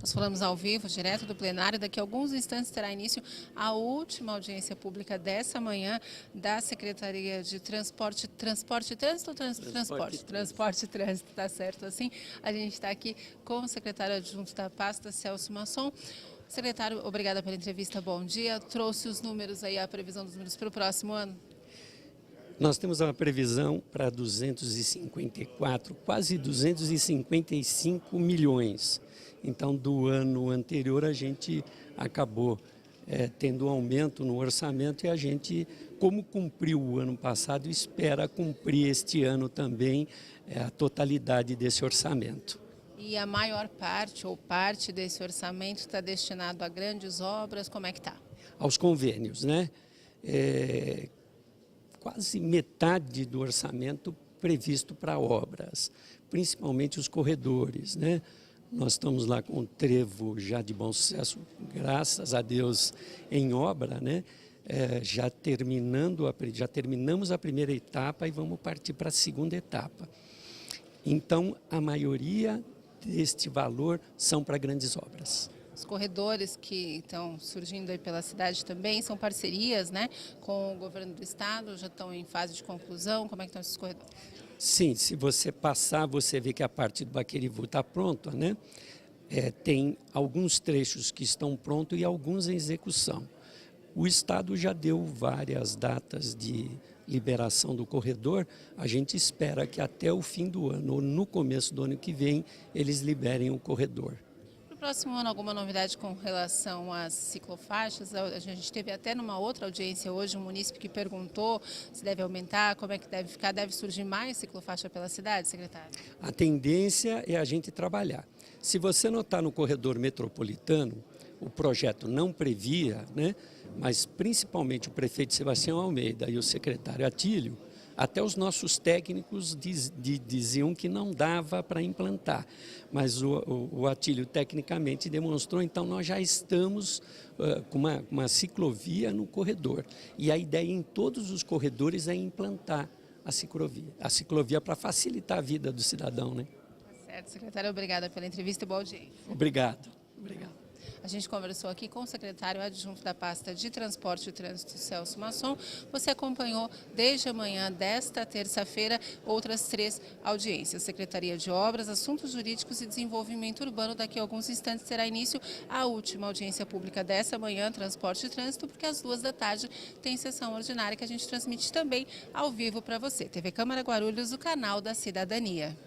Nós falamos ao vivo, direto do plenário. Daqui a alguns instantes terá início a última audiência pública dessa manhã da Secretaria de Transporte e Trânsito ou Transporte e Trânsito, tá certo assim? A gente está aqui com o secretário adjunto da pasta, Celso Masson. Secretário, obrigada pela entrevista, bom dia. Trouxe os números aí, a previsão dos números para o próximo ano? Nós temos uma previsão para 254, quase 255 milhões. Então, do ano anterior, a gente acabou tendo um aumento no orçamento e a gente, como cumpriu o ano passado, espera cumprir este ano também a totalidade desse orçamento. E a maior parte ou parte desse orçamento está destinado a grandes obras, como é que está? Aos convênios, né? Quase metade do orçamento previsto para obras, principalmente os corredores, né? Nós estamos lá com o trevo já de bom sucesso, graças a Deus, em obra, né? Já terminamos a primeira etapa e vamos partir para a segunda etapa. Então, a maioria deste valor são para grandes obras. Os corredores que estão surgindo aí pela cidade também são parcerias, né, com o governo do estado, já estão em fase de conclusão, como é que estão esses corredores? Sim, se você passar, você vê que a parte do Baquerivu está pronta, né? Tem alguns trechos que estão prontos e alguns em execução. O estado já deu várias datas de liberação do corredor, a gente espera que até o fim do ano ou no começo do ano que vem eles liberem o corredor. No próximo ano, alguma novidade com relação às ciclofaixas? A gente teve até numa outra audiência hoje um munícipe que perguntou se deve aumentar, como é que deve ficar, deve surgir mais ciclofaixa pela cidade, secretário? A tendência é a gente trabalhar. Se você notar no corredor metropolitano, o projeto não previa, né, mas principalmente o prefeito Sebastião Almeida e o secretário Atílio, até os nossos técnicos diziam que não dava para implantar, mas o Atílio tecnicamente demonstrou, então nós já estamos com uma ciclovia no corredor. E a ideia em todos os corredores é implantar a ciclovia para facilitar a vida do cidadão, né? Certo, secretário, obrigada pela entrevista e boa audiência. Obrigado. Obrigado. A gente conversou aqui com o secretário adjunto da pasta de Transporte e Trânsito, Celso Masson. Você acompanhou desde amanhã desta terça-feira outras 3 audiências. Secretaria de Obras, Assuntos Jurídicos e Desenvolvimento Urbano. Daqui a alguns instantes terá início a última audiência pública dessa manhã, Transporte e Trânsito, porque às 2 da tarde tem sessão ordinária que a gente transmite também ao vivo para você. TV Câmara Guarulhos, o canal da cidadania.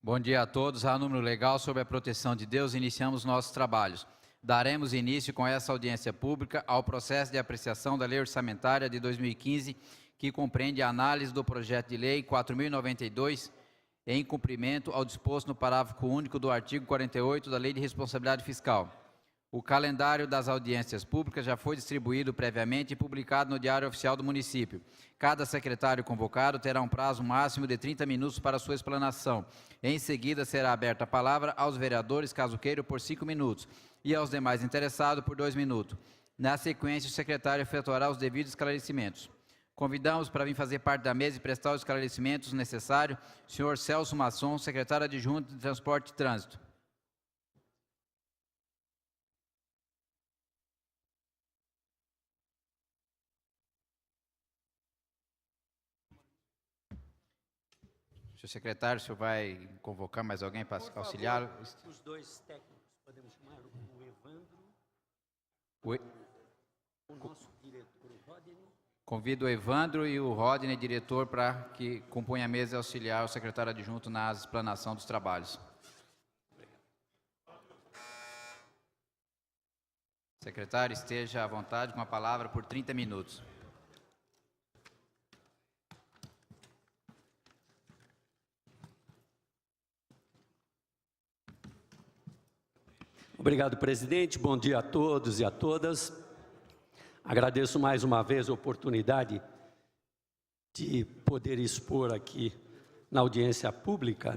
Bom dia a todos. A número legal sobre a proteção de Deus, iniciamos nossos trabalhos. Daremos início com essa audiência pública ao processo de apreciação da Lei Orçamentária de 2015, que compreende a análise do projeto de lei 4.092, em cumprimento ao disposto no parágrafo único do artigo 48 da Lei de Responsabilidade Fiscal. O calendário das audiências públicas já foi distribuído previamente e publicado no Diário Oficial do Município. Cada secretário convocado terá um prazo máximo de 30 minutos para sua explanação. Em seguida, será aberta a palavra aos vereadores, caso queiram, por 5 minutos, e aos demais interessados por 2 minutos. Na sequência, o secretário efetuará os devidos esclarecimentos. Convidamos para vir fazer parte da mesa e prestar os esclarecimentos necessários o senhor Celso Masson, secretário adjunto de Transporte e Trânsito. Senhor secretário, o senhor vai convocar mais alguém para auxiliar? Os dois técnicos, podemos chamar o Evandro, o nosso diretor, o Rodney. Convido o Evandro e o Rodney, diretor, para que componham a mesa e auxiliar o secretário adjunto na explanação dos trabalhos. Secretário, esteja à vontade com a palavra por 30 minutos. Obrigado, presidente. Bom dia a todos e a todas. Agradeço mais uma vez a oportunidade de poder expor aqui na audiência pública,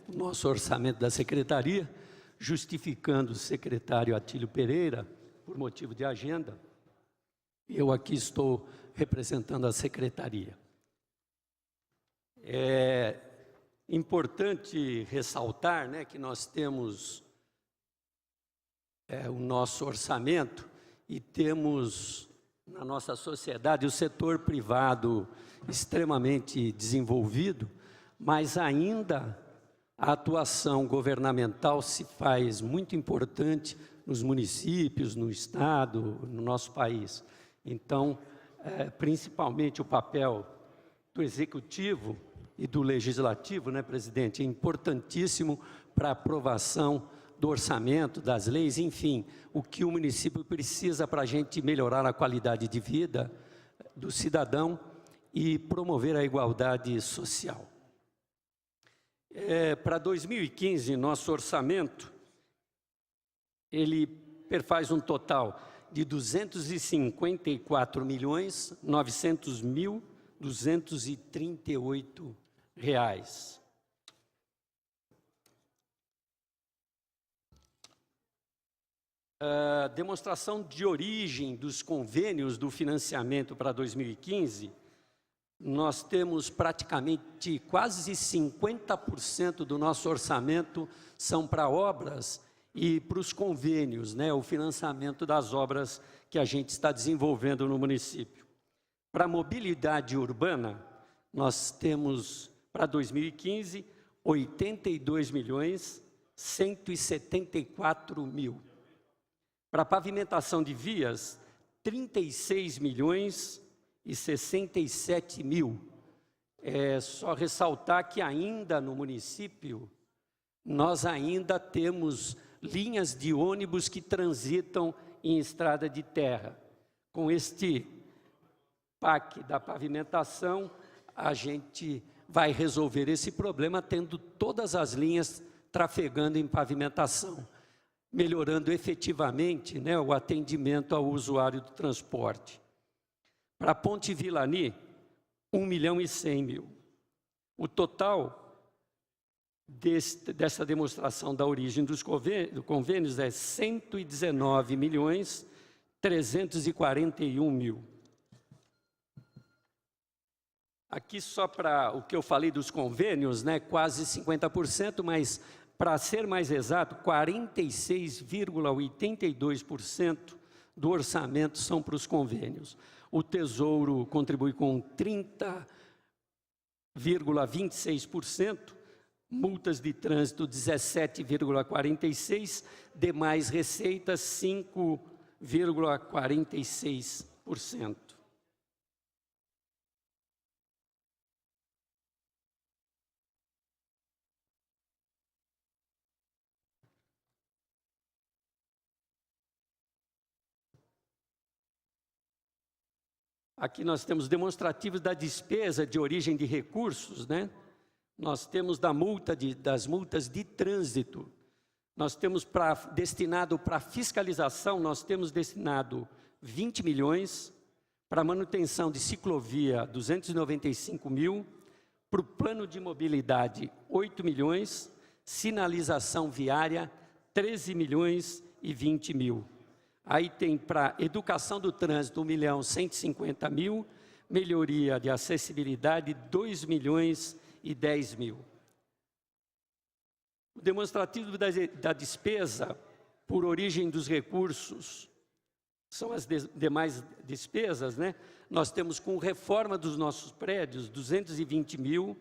o nosso orçamento da secretaria, justificando o secretário Atílio Pereira, por motivo de agenda. Eu aqui estou representando a secretaria. É importante ressaltar, que nós temos o nosso orçamento e temos na nossa sociedade o setor privado extremamente desenvolvido, mas ainda a atuação governamental se faz muito importante nos municípios, no estado, no nosso país. Então, principalmente o papel do executivo e do legislativo, presidente, é importantíssimo para a aprovação do orçamento, das leis, enfim, o que o município precisa para a gente melhorar a qualidade de vida do cidadão e promover a igualdade social. Para 2015, nosso orçamento, ele perfaz um total de R$ 254.900.238. Demonstração de origem dos convênios do financiamento para 2015, nós temos praticamente quase 50% do nosso orçamento são para obras e para os convênios, o financiamento das obras que a gente está desenvolvendo no município. Para a mobilidade urbana, nós temos para 2015 82.174.000. Para pavimentação de vias, 36.067.000. É só ressaltar que ainda no município, nós ainda temos linhas de ônibus que transitam em estrada de terra. Com este PAC da pavimentação, a gente vai resolver esse problema tendo todas as linhas trafegando em pavimentação, melhorando efetivamente o atendimento ao usuário do transporte. Para a Ponte Vilani, 1.100.000. O total dessa demonstração da origem dos convênios é 119.341.000. Aqui só para o que eu falei dos convênios, quase 50%, mas para ser mais exato, 46,82% do orçamento são para os convênios. O Tesouro contribui com 30,26%, multas de trânsito 17,46%, demais receitas 5,46%. Aqui nós temos demonstrativos da despesa de origem de recursos, né? Nós temos das multas de trânsito. Nós temos destinado para fiscalização, nós temos destinado 20 milhões, para manutenção de ciclovia, 295 mil, para o plano de mobilidade, 8 milhões, sinalização viária, 13 milhões e 20 mil. Aí tem para educação do trânsito, 1.150 mil, melhoria de acessibilidade, 2 milhões e 10 mil. O demonstrativo da despesa por origem dos recursos, são as demais despesas, né? Nós temos com reforma dos nossos prédios, 220 mil,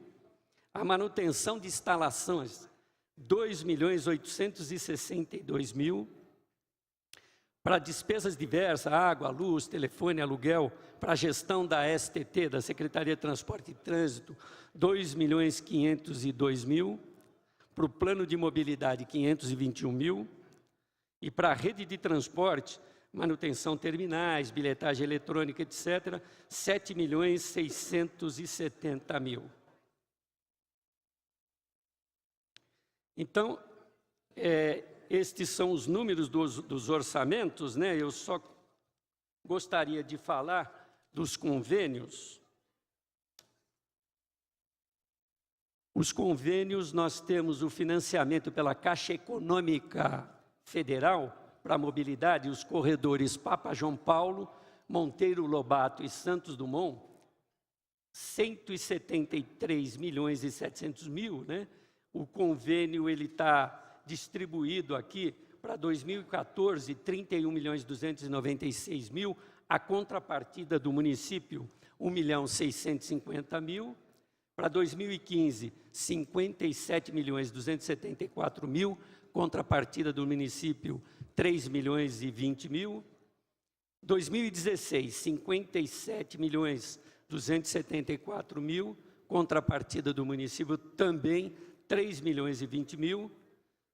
a manutenção de instalações, 2.862 mil, para despesas diversas, água, luz, telefone, aluguel, para a gestão da STT, da Secretaria de Transporte e Trânsito, 2.502 mil, para o plano de mobilidade, 521 mil, e para a rede de transporte, manutenção terminais, bilhetagem eletrônica, etc., 7.670 mil. Então, estes são os números dos orçamentos, né? Eu só gostaria de falar dos convênios. Os convênios, nós temos o financiamento pela Caixa Econômica Federal para a mobilidade, os corredores Papa João Paulo, Monteiro Lobato e Santos Dumont, 173 milhões e 700 mil, né? O convênio ele está distribuído aqui para 2014, 31 milhões e 296 mil, a contrapartida do município, 1.650 mil, para 2015, 57 milhões e 274 mil, contrapartida do município, 3 milhões e 20 mil. 2016, 57 milhões 274 mil, contrapartida do município também 3 milhões e 20 mil.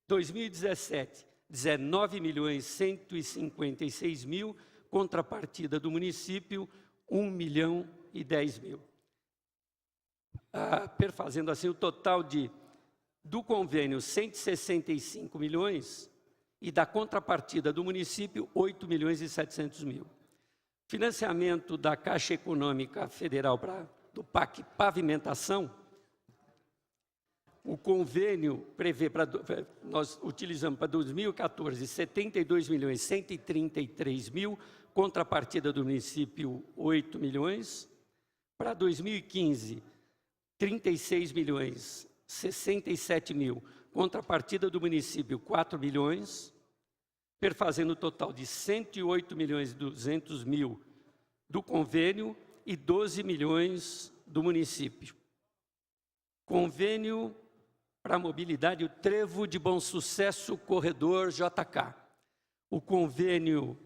2017, 19 milhões 156 mil, contrapartida do município 1 milhão e 10 mil. Perfazendo assim o total do convênio 165 milhões e da contrapartida do município 8 milhões e 700 mil. Financiamento da Caixa Econômica Federal do PAC Pavimentação, o convênio prevê, nós utilizamos para 2014, 72 milhões 133 mil, contrapartida do município 8 milhões, para 2015, 36 milhões 67 mil, contrapartida do município 4 milhões, perfazendo o total de 108 milhões e 200 mil do convênio e 12 milhões do município. Convênio para a mobilidade, o Trevo de Bom Sucesso Corredor JK. O convênio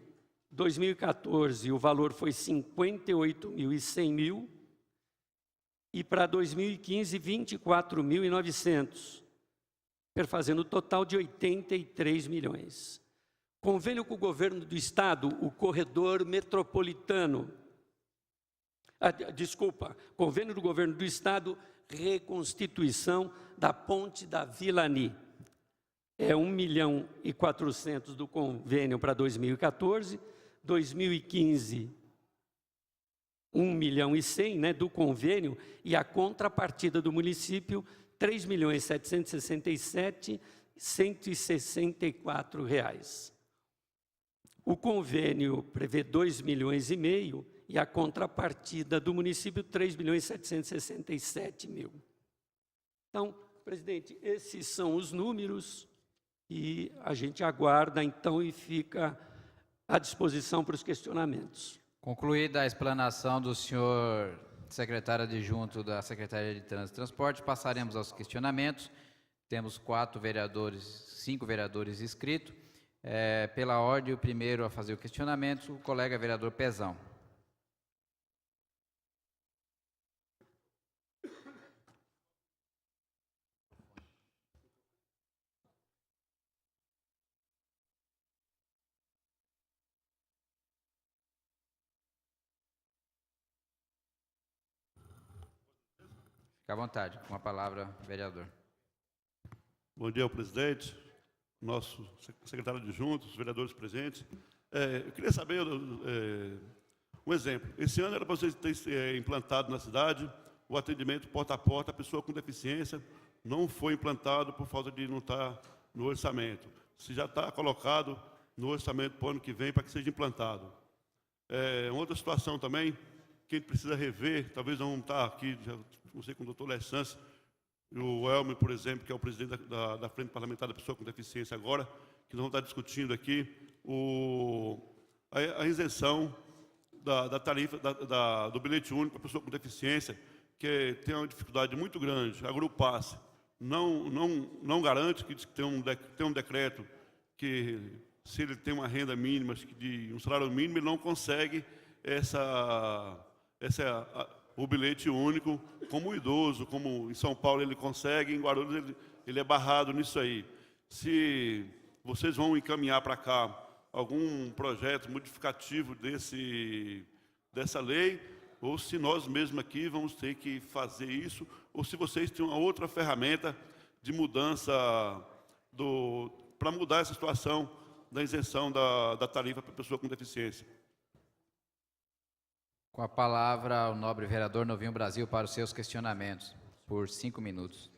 2014, o valor foi 58.100 mil, e para 2015, 24.900, perfazendo o total de 83 milhões. Convênio com o governo do estado, o corredor metropolitano. Convênio do governo do estado, reconstituição da ponte da Vilani. É 1.400.000 do convênio para 2014, 2015, 1.100.000, né, do convênio, e a contrapartida do município, 3.767.164 reais. O convênio prevê 2,5 milhões e a contrapartida do município, 3.767.000. Então, presidente, esses são os números e a gente aguarda, então, e fica à disposição para os questionamentos. Concluída a explanação do senhor secretário adjunto da Secretaria de Trânsito e Transporte, passaremos aos questionamentos. Temos 5 vereadores inscritos. Pela ordem, o primeiro a fazer o questionamento, o colega vereador Pezão. Fique à vontade. Com a palavra, vereador. Bom dia ao presidente, nosso secretário adjunto, os vereadores presentes. Eu queria saber um exemplo. Esse ano era para vocês terem implantado na cidade o atendimento porta a porta à pessoa com deficiência. Não foi implantado por falta de não estar no orçamento. Se já está colocado no orçamento para o ano que vem para que seja implantado. Uma outra situação também, que a gente precisa rever, talvez não está aqui, já não sei com o doutor Lessance, o Elmer, por exemplo, que é o presidente da Frente Parlamentar da Pessoa com Deficiência agora, que nós vamos estar discutindo aqui a isenção da tarifa do bilhete único para a pessoa com deficiência, que tem uma dificuldade muito grande. A Grupasse não garante, que diz que tem um decreto que, se ele tem uma renda mínima, de um salário mínimo, ele não consegue o bilhete único, como o idoso, como em São Paulo ele consegue, em Guarulhos ele é barrado nisso aí. Se vocês vão encaminhar para cá algum projeto modificativo dessa lei, ou se nós mesmos aqui vamos ter que fazer isso, ou se vocês têm uma outra ferramenta de mudança, para mudar essa situação da isenção da tarifa para a pessoa com deficiência. Com a palavra, o nobre vereador Novinho Brasil para os seus questionamentos, por 5 minutos.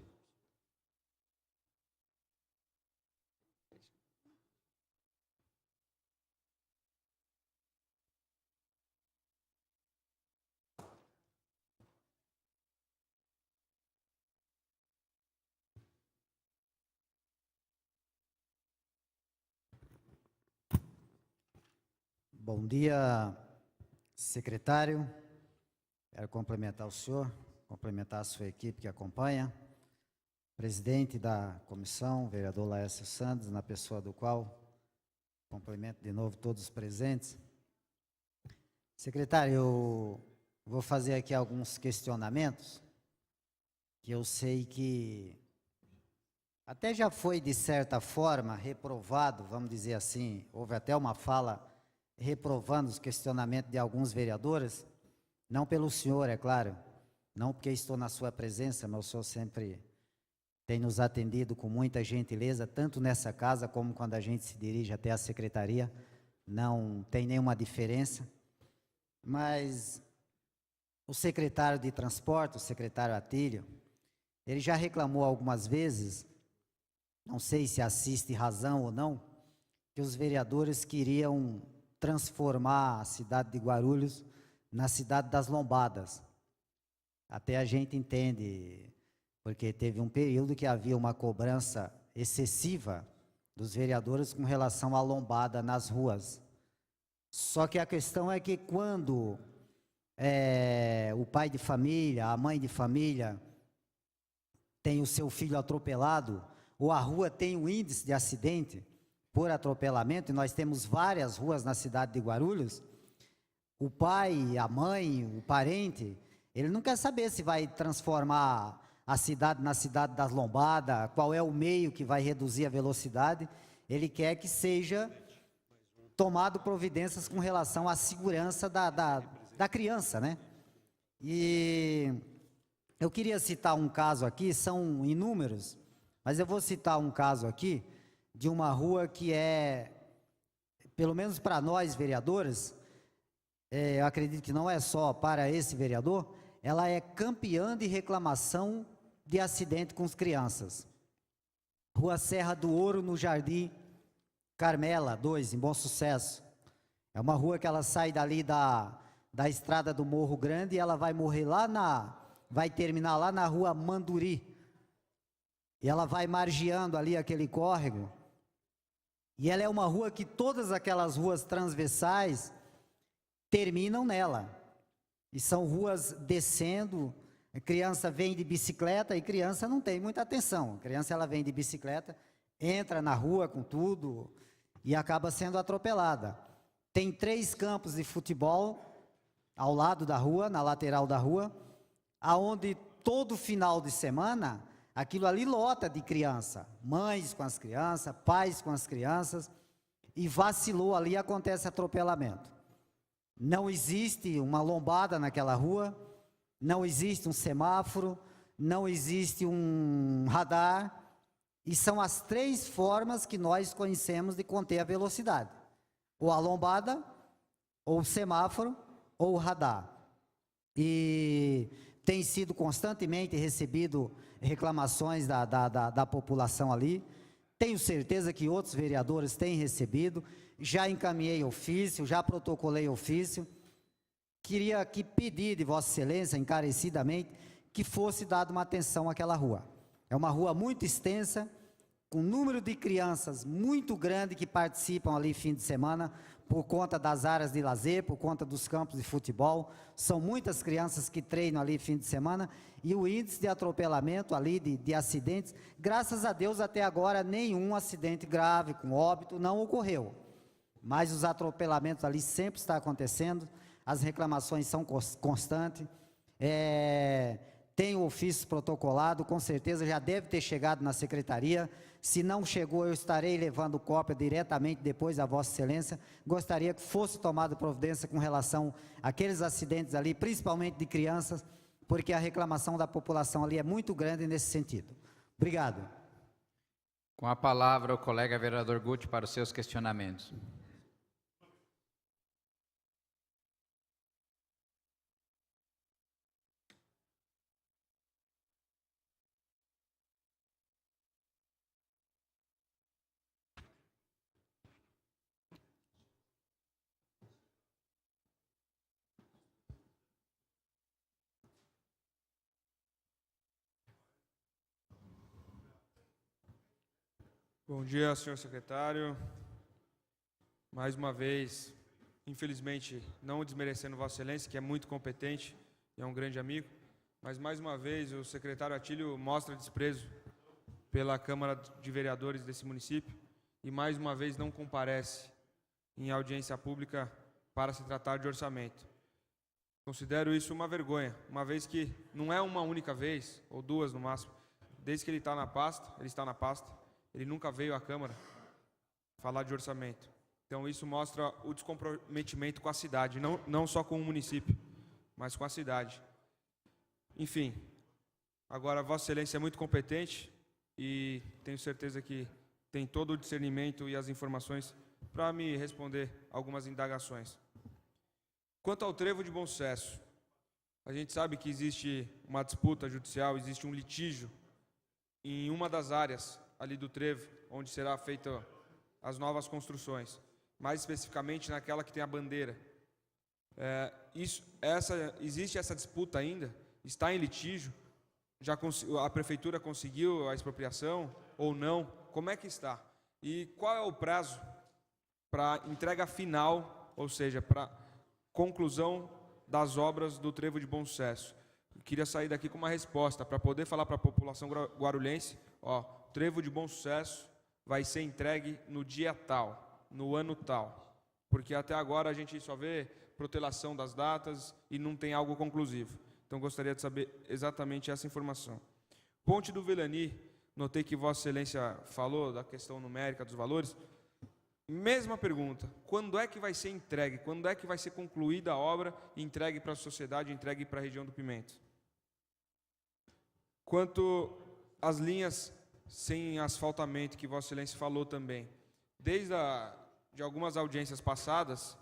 Bom dia, secretário. Quero complementar o senhor, complementar a sua equipe que acompanha, presidente da comissão, vereador Laércio Santos, na pessoa do qual complemento de novo todos os presentes. Secretário, eu vou fazer aqui alguns questionamentos, que eu sei que até já foi, de certa forma, reprovado, vamos dizer assim, houve até uma fala reprovando os questionamentos de alguns vereadores, não pelo senhor, é claro, não porque estou na sua presença, mas o senhor sempre tem nos atendido com muita gentileza, tanto nessa casa como quando a gente se dirige até a secretaria, não tem nenhuma diferença. Mas o secretário de transporte, o secretário Atílio, ele já reclamou algumas vezes, não sei se assiste razão ou não, que os vereadores queriam transformar a cidade de Guarulhos na cidade das lombadas. Até a gente entende, porque teve um período que havia uma cobrança excessiva dos vereadores com relação à lombada nas ruas. Só que a questão é que quando o pai de família, a mãe de família tem o seu filho atropelado, ou a rua tem um índice de acidente por atropelamento, e nós temos várias ruas na cidade de Guarulhos, o pai, a mãe, o parente, ele não quer saber se vai transformar a cidade na cidade das lombadas, qual é o meio que vai reduzir a velocidade, ele quer que seja tomado providências com relação à segurança da criança, né? E eu queria citar um caso aqui, são inúmeros, mas eu vou citar um caso aqui, de uma rua que pelo menos para nós vereadores, eu acredito que não é só para esse vereador, ela é campeã de reclamação de acidente com as crianças. Rua Serra do Ouro, no Jardim Carmela 2, em Bom Sucesso. É uma rua que ela sai dali da estrada do Morro Grande e ela vai vai terminar lá na Rua Manduri. E ela vai margeando ali aquele córrego. E ela é uma rua que todas aquelas ruas transversais terminam nela. E são ruas descendo, a criança vem de bicicleta e criança não tem muita atenção. A criança ela vem de bicicleta, entra na rua com tudo e acaba sendo atropelada. Tem 3 campos de futebol ao lado da rua, na lateral da rua, aonde todo final de semana aquilo ali lota de criança, mães com as crianças, pais com as crianças, e vacilou ali, acontece atropelamento. Não existe uma lombada naquela rua, não existe um semáforo, não existe um radar, e são as 3 formas que nós conhecemos de conter a velocidade: ou a lombada, ou o semáforo, ou o radar. E tem sido constantemente recebido reclamações da população ali. Tenho certeza que outros vereadores têm recebido. Já encaminhei ofício, já protocolei ofício. Queria aqui pedir de Vossa Excelência, encarecidamente, que fosse dada uma atenção àquela rua. É uma rua muito extensa, com um número de crianças muito grande que participam ali fim de semana, por conta das áreas de lazer, por conta dos campos de futebol. São muitas crianças que treinam ali fim de semana, e o índice de atropelamento ali, de acidentes, graças a Deus até agora nenhum acidente grave, com óbito, não ocorreu. Mas os atropelamentos ali sempre estão acontecendo, as reclamações são constantes. Tem o ofício protocolado, com certeza já deve ter chegado na secretaria. Se não chegou, eu estarei levando cópia diretamente depois a Vossa Excelência. Gostaria que fosse tomada providência com relação àqueles acidentes ali, principalmente de crianças, porque a reclamação da população ali é muito grande nesse sentido. Obrigado. Com a palavra o colega vereador Guti para os seus questionamentos. Bom dia, senhor secretário. Mais uma vez, infelizmente, não desmerecendo Vossa Excelência, que é muito competente e é um grande amigo, mas mais uma vez o secretário Atílio mostra desprezo pela Câmara de Vereadores desse município e mais uma vez não comparece em audiência pública para se tratar de orçamento. Considero isso uma vergonha, uma vez que não é uma única vez, ou 2 no máximo, desde que ele está na pasta, ele nunca veio à Câmara falar de orçamento. Então isso mostra o descomprometimento com a cidade, não só com o município, mas com a cidade. Enfim, agora Vossa Excelência é muito competente e tenho certeza que tem todo o discernimento e as informações para me responder algumas indagações. Quanto ao trevo de Bom Sucesso, a gente sabe que existe uma disputa judicial, existe um litígio em uma das áreas ali do trevo, onde será feita as novas construções, mais especificamente naquela que tem a bandeira. Existe essa disputa ainda? Está em litígio? A prefeitura conseguiu a expropriação ou não? Como é que está? E qual é o prazo para entrega final, ou seja, para conclusão das obras do trevo de Bom Sucesso? Eu queria sair daqui com uma resposta, para poder falar para a população guarulhense, ó, trevo de Bom Sucesso vai ser entregue no dia tal, no ano tal, porque até agora a gente só vê protelação das datas e não tem algo conclusivo. Então gostaria de saber exatamente essa informação. Ponte do Velani, notei que Vossa Excelência falou da questão numérica dos valores. Mesma pergunta, quando é que vai ser entregue? Quando é que vai ser concluída a obra e entregue para a sociedade, entregue para a região do Pimenta? Quanto às linhas sem asfaltamento, que Vossa Excelência falou também, de algumas audiências passadas,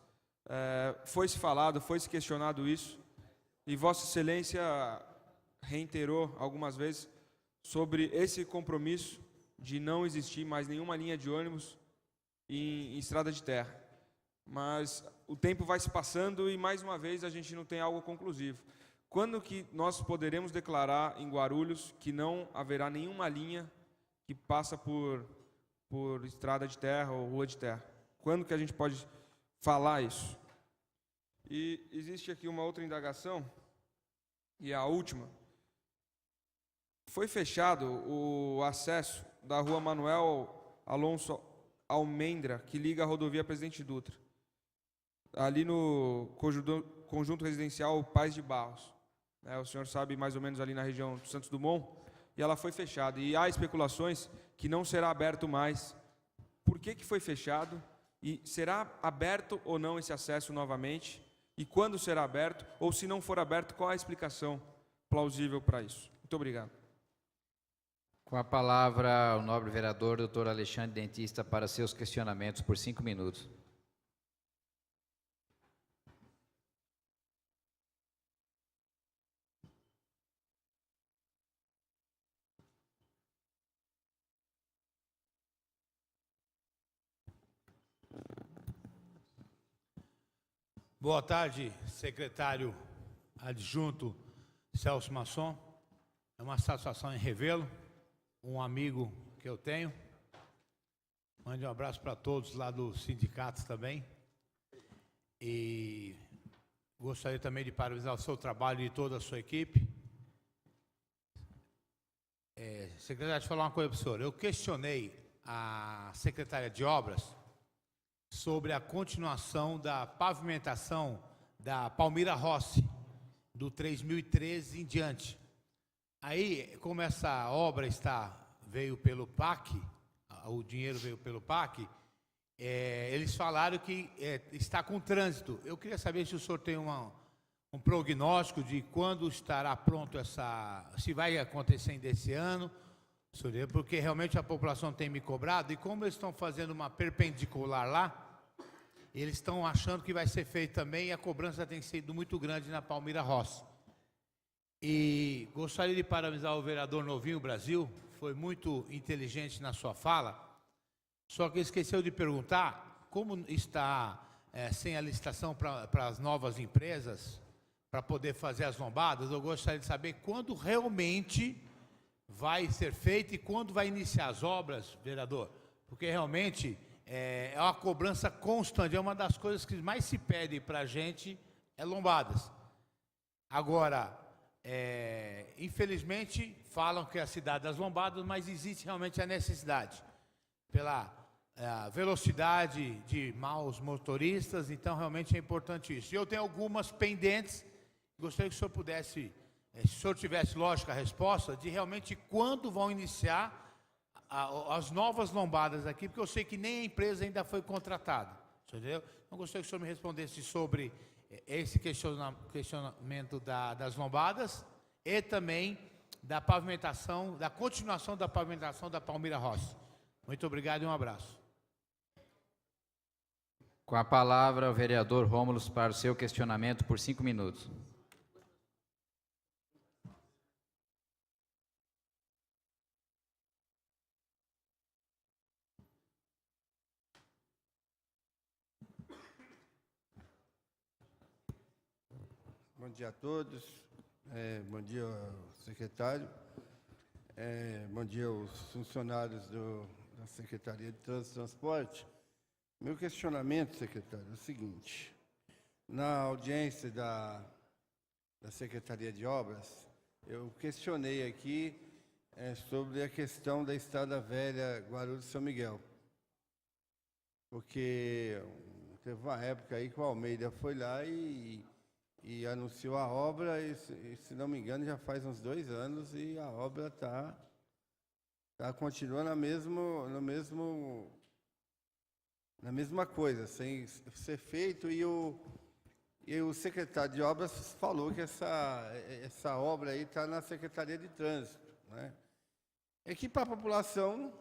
foi-se falado, foi-se questionado isso, e Vossa Excelência reiterou algumas vezes sobre esse compromisso de não existir mais nenhuma linha de ônibus em estrada de terra. Mas o tempo vai se passando e, mais uma vez, a gente não tem algo conclusivo. Quando que nós poderemos declarar em Guarulhos que não haverá nenhuma linha que passa por estrada de terra ou rua de terra? Quando que a gente pode falar isso? E existe aqui uma outra indagação, e a última. Foi fechado o acesso da rua Manuel Alonso Almendra, que liga a rodovia Presidente Dutra, ali no conjunto residencial Paz de Barros. O senhor sabe, mais ou menos ali na região do Santos Dumont, e ela foi fechada. E há especulações que não será aberto mais. Por que foi fechado? E será aberto ou não esse acesso novamente? E quando será aberto? Ou se não for aberto, qual a explicação plausível para isso? Muito Muito obrigado. Com a palavra, o nobre vereador, doutor Alexandre Dentista, para seus questionamentos por 5 minutos. Boa tarde, secretário adjunto Celso Masson. É uma satisfação em revê-lo, um amigo que eu tenho. Mande um abraço para todos lá dos sindicatos também. E gostaria também de parabenizar o seu trabalho e toda a sua equipe. Secretário, deixa eu falar uma coisa para o senhor. Eu questionei a secretária de Obras sobre a continuação da pavimentação da Palmira Rossi, do 3013 em diante. Aí, como essa obra veio pelo PAC, o dinheiro veio pelo PAC, eles falaram que está com trânsito. Eu queria saber se o senhor tem um prognóstico de quando estará pronto se vai acontecer ainda esse ano, porque realmente a população tem me cobrado, e como eles estão fazendo uma perpendicular lá, eles estão achando que vai ser feito também, e a cobrança tem sido muito grande na Palmira Rossi. E gostaria de parabenizar o vereador Novinho Brasil, foi muito inteligente na sua fala, só que esqueceu de perguntar como está sem a licitação para as novas empresas, para poder fazer as lombadas. Eu gostaria de saber quando realmente vai ser feito e quando vai iniciar as obras, vereador, porque realmente é uma cobrança constante, é uma das coisas que mais se pede para a gente, lombadas. Agora, infelizmente, falam que é a cidade das lombadas, mas existe realmente a necessidade, pela velocidade de maus motoristas, então realmente é importante isso. E eu tenho algumas pendentes, gostaria que o senhor pudesse, se o senhor tivesse lógica a resposta, de realmente quando vão iniciar as novas lombadas aqui, porque eu sei que nem a empresa ainda foi contratada, entendeu? Então, gostaria que o senhor me respondesse sobre esse questionamento das lombadas e também da pavimentação, da continuação da pavimentação da Palmira Rossi. Muito obrigado e um abraço. Com a palavra, o vereador Rômulo para o seu questionamento por 5 minutos. Bom dia a todos, bom dia ao secretário, bom dia aos funcionários da Secretaria de Trânsito e Transporte. Meu questionamento, secretário, é o seguinte: na audiência da Secretaria de Obras, eu questionei aqui sobre a questão da Estrada Velha Guarulhos-São Miguel, porque teve uma época aí que o Almeida foi lá e anunciou a obra, e se não me engano já faz uns 2 anos, e a obra continua na mesma coisa, sem ser feito, e o secretário de Obras falou que essa obra aí está na Secretaria de Trânsito, né? É que para a população,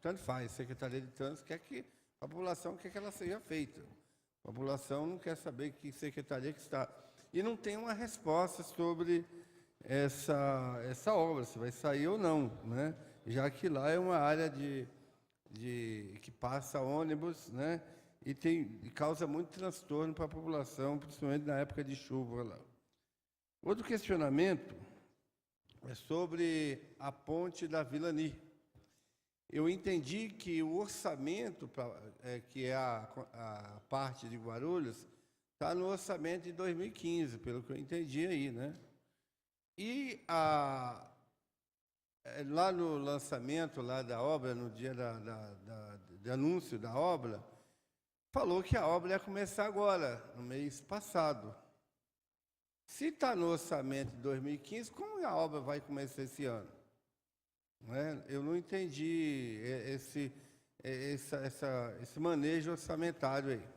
tanto faz, a Secretaria de Trânsito a população quer que ela seja feita. A população não quer saber que secretaria que está. E não tem uma resposta sobre essa obra, se vai sair ou não, né? Já que lá é uma área que passa ônibus, né? E causa muito transtorno para a população, principalmente na época de chuva lá. Outro questionamento é sobre a ponte da Vilani. Eu entendi que o orçamento, que é a parte de Guarulhos, está no orçamento de 2015, pelo que eu entendi aí, né? E lá no lançamento lá da obra, no dia do anúncio da obra, falou que a obra ia começar agora, no mês passado. Se está no orçamento de 2015, como a obra vai começar esse ano? Né? Eu não entendi esse manejo orçamentário aí.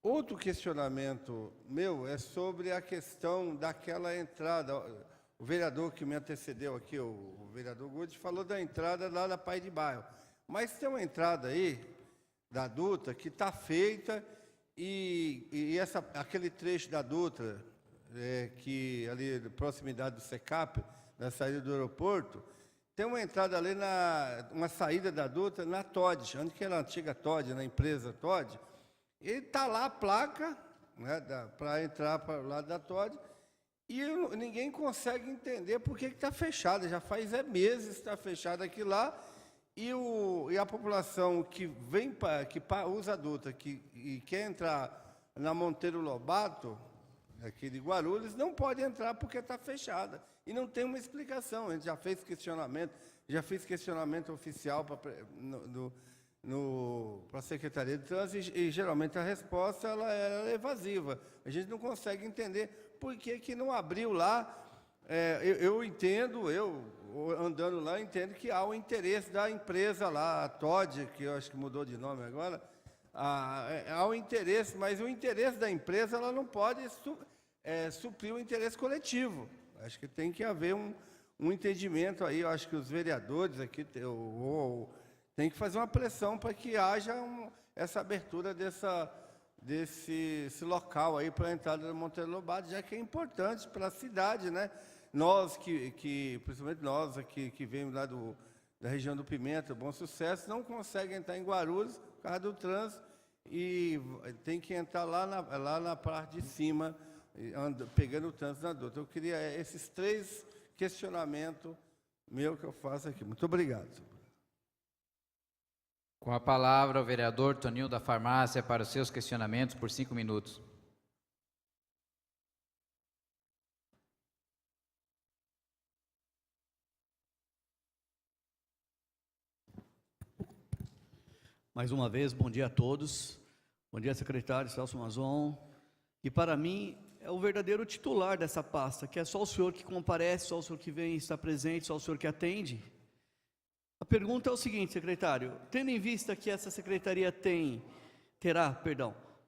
Outro questionamento meu é sobre a questão daquela entrada. o vereador que me antecedeu aqui, o vereador Gude, falou da entrada lá da Pai de Bairro. Mas tem uma entrada aí, da Dutra, que está feita, e aquele trecho da Dutra, que ali, de proximidade do SECAP, na saída do aeroporto, tem uma entrada ali, uma saída da Dutra na Todd, onde que era a antiga Todd, na empresa Todd, e está lá a placa, né, para entrar para o lado da Todd, e ninguém consegue entender por que está fechada. Já faz meses que está fechada aquilo lá, e a população que usa a Dutra e quer entrar na Monteiro Lobato, aqui de Guarulhos, não pode entrar porque está fechada. E não tem uma explicação. A gente já fez questionamento oficial para a Secretaria de Trânsito, e geralmente a resposta ela é evasiva. A gente não consegue entender por que não abriu lá. Eu entendo, andando lá, entendo que há o interesse da empresa lá, a Todd, que eu acho que mudou de nome agora, há o interesse, mas o interesse da empresa ela não pode suprir o interesse coletivo. Acho que tem que haver um entendimento aí. Eu acho que os vereadores aqui têm que fazer uma pressão para que haja essa abertura desse local aí para a entrada da Monteiro Lobato, já que é importante para a cidade, né? Nós, principalmente nós aqui que vemos lá da região do Pimenta, Bom Sucesso, não conseguem entrar em Guarulhos por causa do trânsito, e tem que entrar lá na parte de cima, pegando o trânsito na Dutra. Eu queria esses 3 questionamentos que eu faço aqui. Muito obrigado. Com a palavra, o vereador Toninho da Farmácia para os seus questionamentos por 5 minutos. Mais uma vez, bom dia a todos. Bom dia, secretário Celso Mazon, que para mim é o verdadeiro titular dessa pasta, que é só o senhor que comparece, só o senhor que vem estar presente, só o senhor que atende. A pergunta é o seguinte, secretário: tendo em vista que essa secretaria terá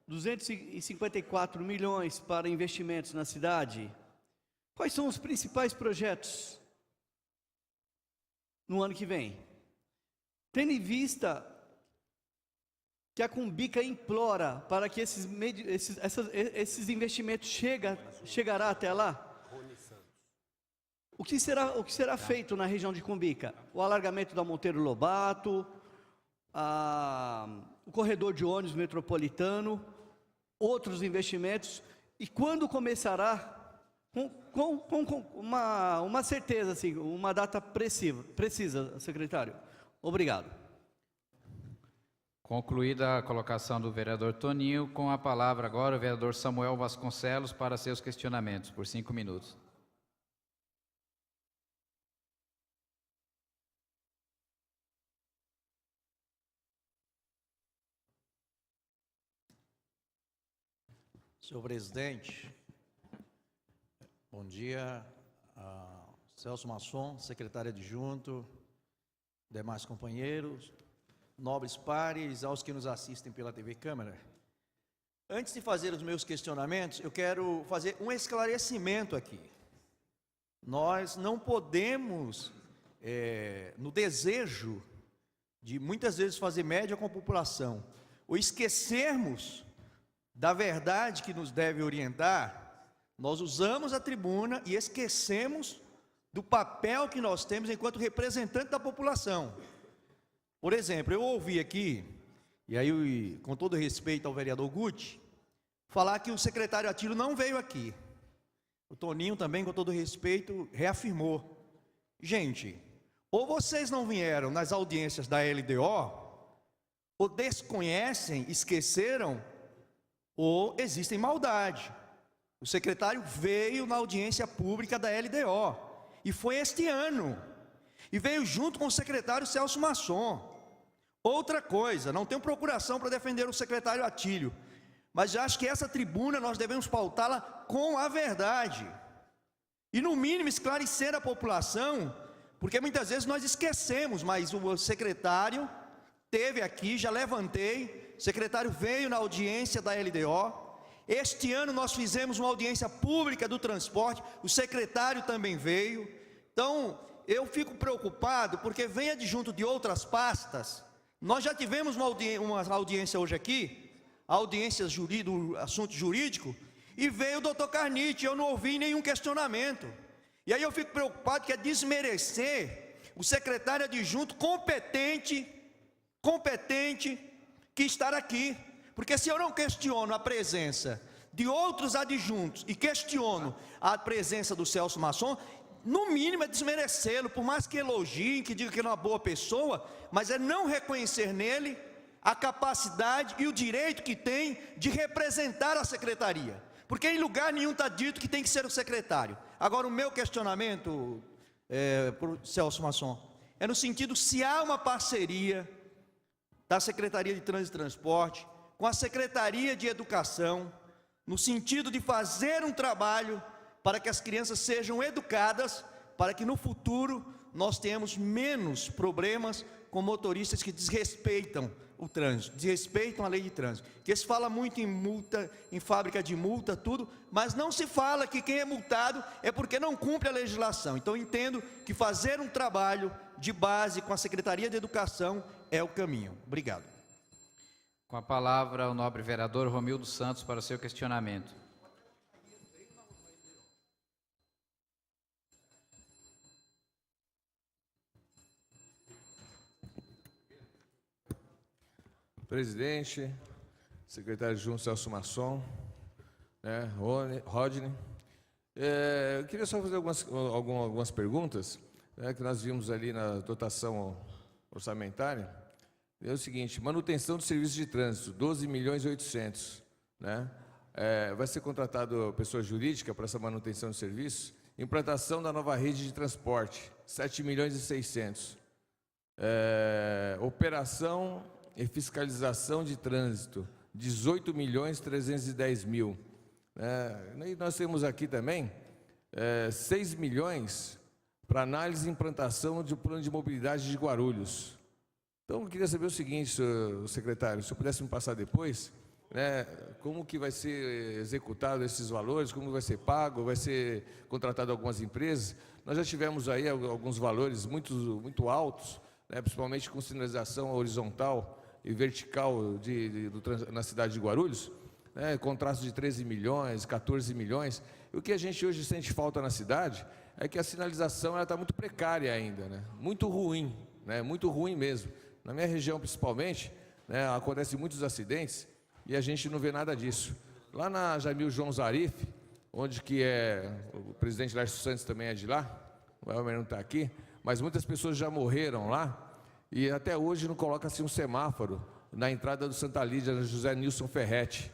254 milhões para investimentos na cidade, quais são os principais projetos no ano que vem? Tendo em vista que a Cumbica implora para que esses investimentos chegará até lá, o que será feito na região de Cumbica? O alargamento da Monteiro Lobato, o corredor de ônibus metropolitano, outros investimentos, e quando começará, com uma certeza, assim, uma data precisa, secretário. Obrigado. Concluída a colocação do vereador Toninho, com a palavra agora o vereador Samuel Vasconcelos para seus questionamentos, por 5 minutos. Senhor presidente, bom dia, Celso Masson, secretário adjunto, demais companheiros, nobres pares, aos que nos assistem pela TV Câmara. Antes de fazer os meus questionamentos, eu quero fazer um esclarecimento aqui. Nós não podemos, no desejo de muitas vezes fazer média com a população, ou esquecermos da verdade que nos deve orientar, nós usamos a tribuna e esquecemos do papel que nós temos enquanto representante da população. Por exemplo, eu ouvi aqui, e aí com todo respeito ao vereador Guti, falar que o secretário Atílio não veio aqui. O Toninho também, com todo respeito, reafirmou. Gente, ou vocês não vieram nas audiências da LDO, ou desconhecem, esqueceram, ou existem maldade. O secretário veio na audiência pública da LDO, e foi este ano, e veio junto com o secretário Celso Masson. Outra coisa, não tenho procuração para defender o secretário Atílio, mas acho que essa tribuna nós devemos pautá-la com a verdade, e no mínimo esclarecer a população, porque muitas vezes nós esquecemos, mas o secretário esteve aqui, já levantei, o secretário veio na audiência da LDO, Este ano nós fizemos uma audiência pública do transporte, o secretário também veio. Então, eu fico preocupado, porque vem adjunto de outras pastas. Nós já tivemos uma audiência hoje aqui, audiência do assunto jurídico, e veio o doutor Carnite, eu não ouvi nenhum questionamento. E aí eu fico preocupado que é desmerecer o secretário adjunto competente que está aqui. Porque se eu não questiono a presença de outros adjuntos e questiono a presença do Celso Masson, no mínimo é desmerecê-lo, por mais que elogiem, que digam que ele é uma boa pessoa, mas é não reconhecer nele a capacidade e o direito que tem de representar a secretaria. Porque em lugar nenhum está dito que tem que ser o secretário. Agora, o meu questionamento, para o Celso Masson, é no sentido se há uma parceria da Secretaria de Trânsito e Transporte com a Secretaria de Educação, no sentido de fazer um trabalho para que as crianças sejam educadas, para que no futuro nós tenhamos menos problemas com motoristas que desrespeitam o trânsito, desrespeitam a lei de trânsito. Porque se fala muito em multa, em fábrica de multa, tudo, mas não se fala que quem é multado é porque não cumpre a legislação. Então eu entendo que fazer um trabalho de base com a Secretaria de Educação é o caminho. Obrigado. Com a palavra o nobre vereador Romildo Santos para o seu questionamento. Presidente, secretário adjunto Celso Masson, Rodney. Eu queria só fazer algumas perguntas, que nós vimos ali na dotação orçamentária. É o seguinte: manutenção do serviço de trânsito, 12.800.000, né? Vai ser contratado pessoa jurídica para essa manutenção de serviço. Implantação da nova rede de transporte, 7.600.000. Operação e fiscalização de trânsito, 18.310.000. E nós temos aqui também 6 milhões para análise e implantação de plano de mobilidade de Guarulhos. Então, eu queria saber o seguinte, senhor secretário, se eu pudesse me passar depois, como que vai ser executado esses valores, como vai ser pago, vai ser contratado algumas empresas. Nós já tivemos aí alguns valores muito altos, principalmente com sinalização horizontal e vertical na cidade de Guarulhos, contratos de 13 milhões, 14 milhões. E o que a gente hoje sente falta na cidade é que a sinalização está muito precária ainda, muito ruim, muito ruim mesmo. Na minha região, principalmente, acontecem muitos acidentes e a gente não vê nada disso. Lá na Jamil João Zarif, onde que o presidente Lércio Santos também é de lá, o Elmer não está aqui, mas muitas pessoas já morreram lá, e até hoje não coloca-se um semáforo na entrada do Santa Lídia, na José Nilson Ferretti.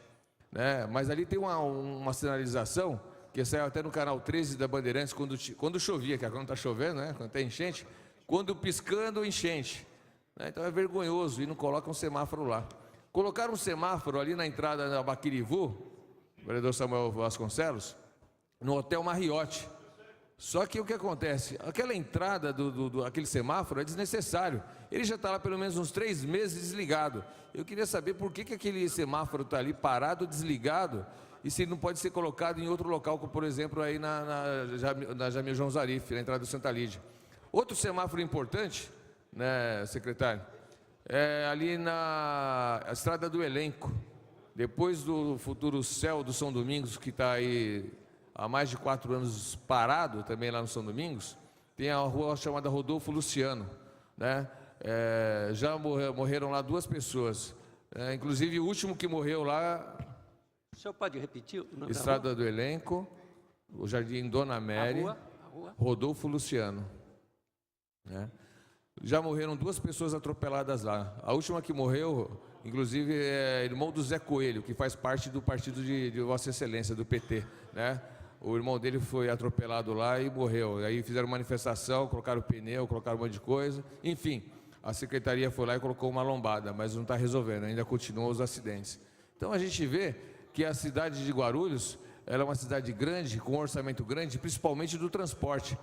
Mas ali tem uma sinalização, que saiu até no canal 13 da Bandeirantes, quando chovia, que agora não está chovendo, quando tem enchente, quando piscando, enchente. Então é vergonhoso, e não coloca um semáforo lá. Colocaram um semáforo ali na entrada da Baquirivu, o vereador Samuel Vasconcelos, no Hotel Marriott. Só que o que acontece? Aquela entrada aquele semáforo é desnecessário. Ele já está lá pelo menos uns 3 meses desligado. Eu queria saber por que aquele semáforo está ali parado, desligado, e se não pode ser colocado em outro local, como por exemplo aí na Jamil João Zarif, na entrada do Santa Lídia. Outro semáforo importante, secretário, é ali na Estrada do Elenco, depois do futuro céu do São Domingos, que está aí há mais de 4 anos parado, também lá no São Domingos, tem a rua chamada Rodolfo Luciano, já morreram lá 2 pessoas, inclusive o último que morreu lá... O senhor pode repetir? Estrada do Elenco, o Jardim Dona Mary, a rua? Rodolfo Luciano. Já morreram 2 pessoas atropeladas lá. A última que morreu, inclusive, é irmão do Zé Coelho, que faz parte do partido de Vossa Excelência, do PT, O irmão dele foi atropelado lá e morreu. Aí fizeram manifestação, colocaram pneu, colocaram um monte de coisa. Enfim, a secretaria foi lá e colocou uma lombada, mas não está resolvendo, ainda continuam os acidentes. Então a gente vê que a cidade de Guarulhos, ela é uma cidade grande, com um orçamento grande, principalmente do transporte.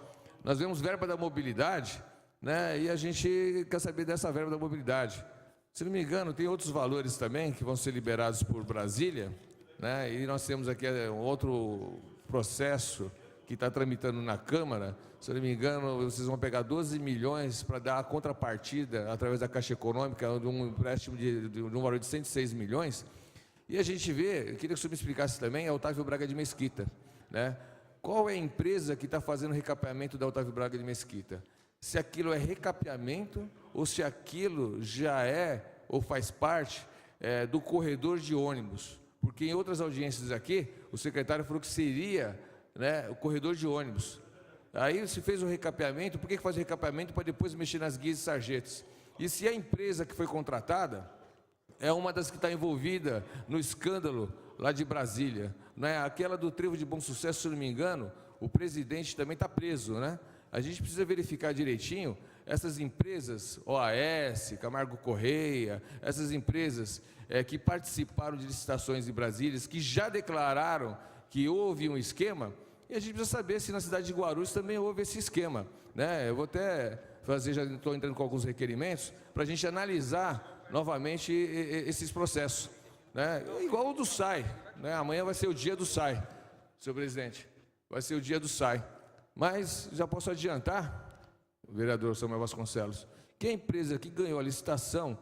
Nós vemos verba da mobilidade, e a gente quer saber dessa verba da mobilidade. Se não me engano, tem outros valores também que vão ser liberados por Brasília, né? E nós temos aqui um outro processo que está tramitando na Câmara. Se eu não me engano, vocês vão pegar 12 milhões para dar a contrapartida através da Caixa Econômica de um empréstimo de um valor de 106 milhões. E a gente vê, eu queria que o senhor me explicasse também, a Otávio Braga de Mesquita, né? Qual é a empresa que está fazendo o recapeamento da Otávio Braga de Mesquita? Se aquilo é recapeamento ou se aquilo já é ou faz parte do corredor de ônibus. Porque em outras audiências aqui, o secretário falou que seria, né, o corredor de ônibus. Aí se fez o recapeamento, por que faz o recapeamento para depois mexer nas guias e sarjetos? E se a empresa que foi contratada é uma das que está envolvida no escândalo lá de Brasília, né? Aquela do Trevo de Bom Sucesso, se não me engano, o presidente também está preso, né? A gente precisa verificar direitinho essas empresas, OAS, Camargo Correia, essas empresas que participaram de licitações em Brasília, que já declararam que houve um esquema, e a gente precisa saber se na cidade de Guarulhos também houve esse esquema, né? Eu vou até fazer, já estou entrando com alguns requerimentos, para a gente analisar novamente esses processos, né? Igual o do SAI, né? Amanhã vai ser o dia do SAI, senhor presidente, vai ser o dia do SAI. Mas já posso adiantar, vereador Samuel Vasconcelos, que a empresa que ganhou a licitação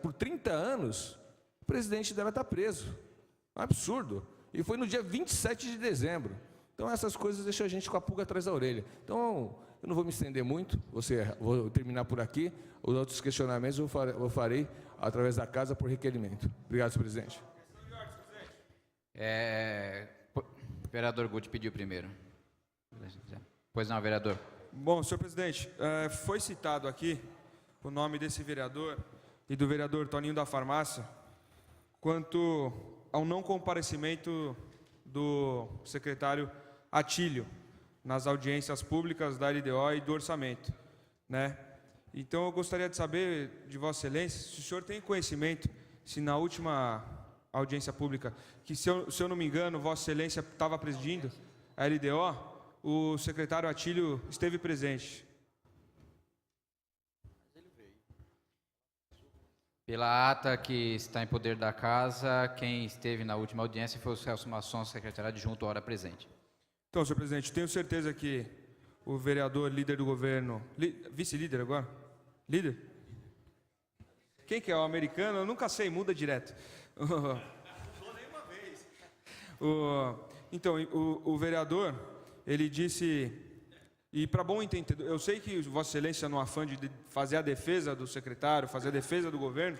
por 30 anos, o presidente dela está preso. Um absurdo. E foi no dia 27 de dezembro. Então essas coisas deixam a gente com a pulga atrás da orelha. Então eu não vou me estender muito, vou terminar por aqui. Os outros questionamentos eu farei através da casa por requerimento. Obrigado, senhor presidente. O vereador Guti pediu primeiro. Pois não, vereador. Bom, senhor presidente, foi citado aqui o nome desse vereador e do vereador Toninho da Farmácia quanto ao não comparecimento do secretário Atílio nas audiências públicas da LDO e do orçamento, né? Então eu gostaria de saber de Vossa Excelência se o senhor tem conhecimento, se na última audiência pública, que se eu não me engano, Vossa Excelência estava presidindo a LDO, o secretário Atílio esteve presente. Pela ata que está em poder da casa, quem esteve na última audiência foi o Celso Masson, secretário adjunto, hora presente. Então, senhor presidente, tenho certeza que o vereador, líder do governo, vice-líder agora? Líder? Quem que é o americano? Eu nunca sei, muda direto. Não vou nenhuma vez. Então, o vereador, ele disse, e para bom entendedor, eu sei que Vossa Excelência, no afã de fazer a defesa do secretário, fazer a defesa do governo,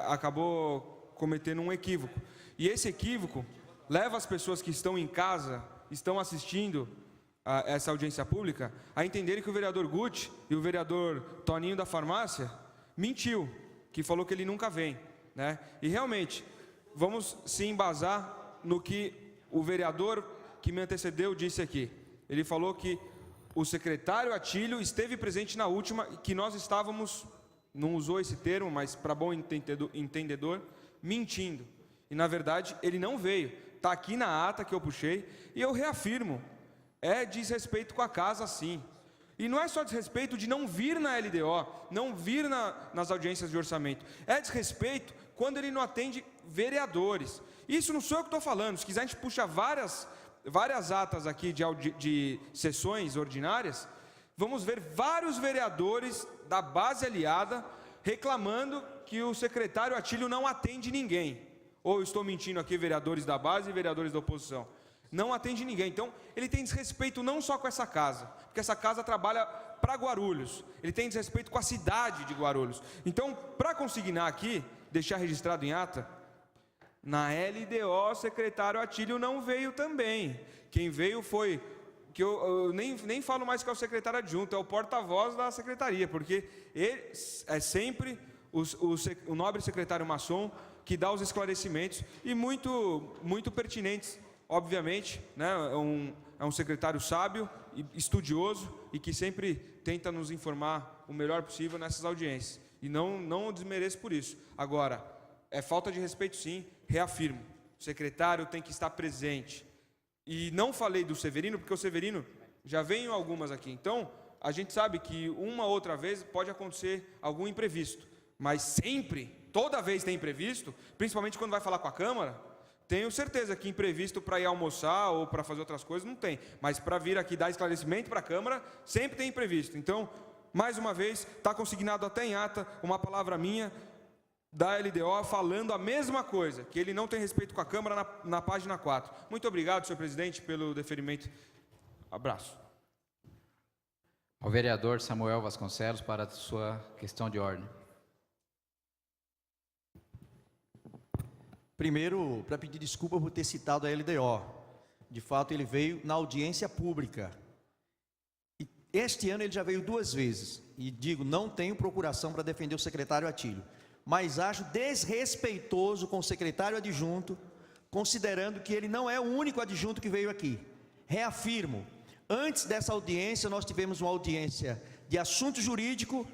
acabou cometendo um equívoco. E esse equívoco leva as pessoas que estão em casa, estão assistindo a essa audiência pública, a entenderem que o vereador Guti e o vereador Toninho da Farmácia mentiu, que falou que ele nunca vem, né? E realmente, vamos se embasar no que o vereador que me antecedeu disse aqui. Ele falou que o secretário Atílio esteve presente na última, que nós estávamos, não usou esse termo, mas para bom entendedor, mentindo. E na verdade ele não veio. Está aqui na ata que eu puxei e eu reafirmo, é desrespeito com a casa sim. E não é só desrespeito de não vir na LDO, não vir nas audiências de orçamento. É desrespeito quando ele não atende vereadores. Isso não sou eu que estou falando. Se quiser a gente puxa várias atas aqui de sessões ordinárias, vamos ver vários vereadores da base aliada reclamando que o secretário Atílio não atende ninguém. Ou eu estou mentindo aqui, vereadores da base e vereadores da oposição? Não atende ninguém. Então, ele tem desrespeito não só com essa casa, porque essa casa trabalha para Guarulhos. Ele tem desrespeito com a cidade de Guarulhos. Então, para consignar aqui, deixar registrado em ata, na LDO, o secretário Atílio não veio também. Quem veio foi, que eu nem falo mais que é o secretário adjunto, é o porta-voz da secretaria, porque ele é sempre o nobre secretário Masson que dá os esclarecimentos, e muito pertinentes, obviamente, né? É um secretário sábio, e estudioso, e que sempre tenta nos informar o melhor possível nessas audiências. E não o desmereço por isso. Agora, é falta de respeito sim, reafirmo. O secretário tem que estar presente. E não falei do Severino, porque o Severino já veio algumas aqui. Então, a gente sabe que uma outra vez pode acontecer algum imprevisto. Mas sempre, toda vez tem imprevisto, principalmente quando vai falar com a Câmara, Tenho certeza que imprevisto para ir almoçar ou para fazer outras coisas não tem, mas para vir aqui dar esclarecimento para a Câmara, sempre tem imprevisto. Então, mais uma vez, está consignado até em ata uma palavra minha da LDO falando a mesma coisa, que ele não tem respeito com a Câmara na página 4. Muito obrigado, senhor presidente, pelo deferimento. Abraço. Ao vereador Samuel Vasconcelos para a sua questão de ordem. Primeiro, para pedir desculpa por ter citado a LDO. De fato, ele veio na audiência pública. E este ano ele já veio 2 vezes. E digo, não tenho procuração para defender o secretário Atílio. Mas acho desrespeitoso com o secretário adjunto, considerando que ele não é o único adjunto que veio aqui. Reafirmo, antes dessa audiência, nós tivemos uma audiência de assunto jurídico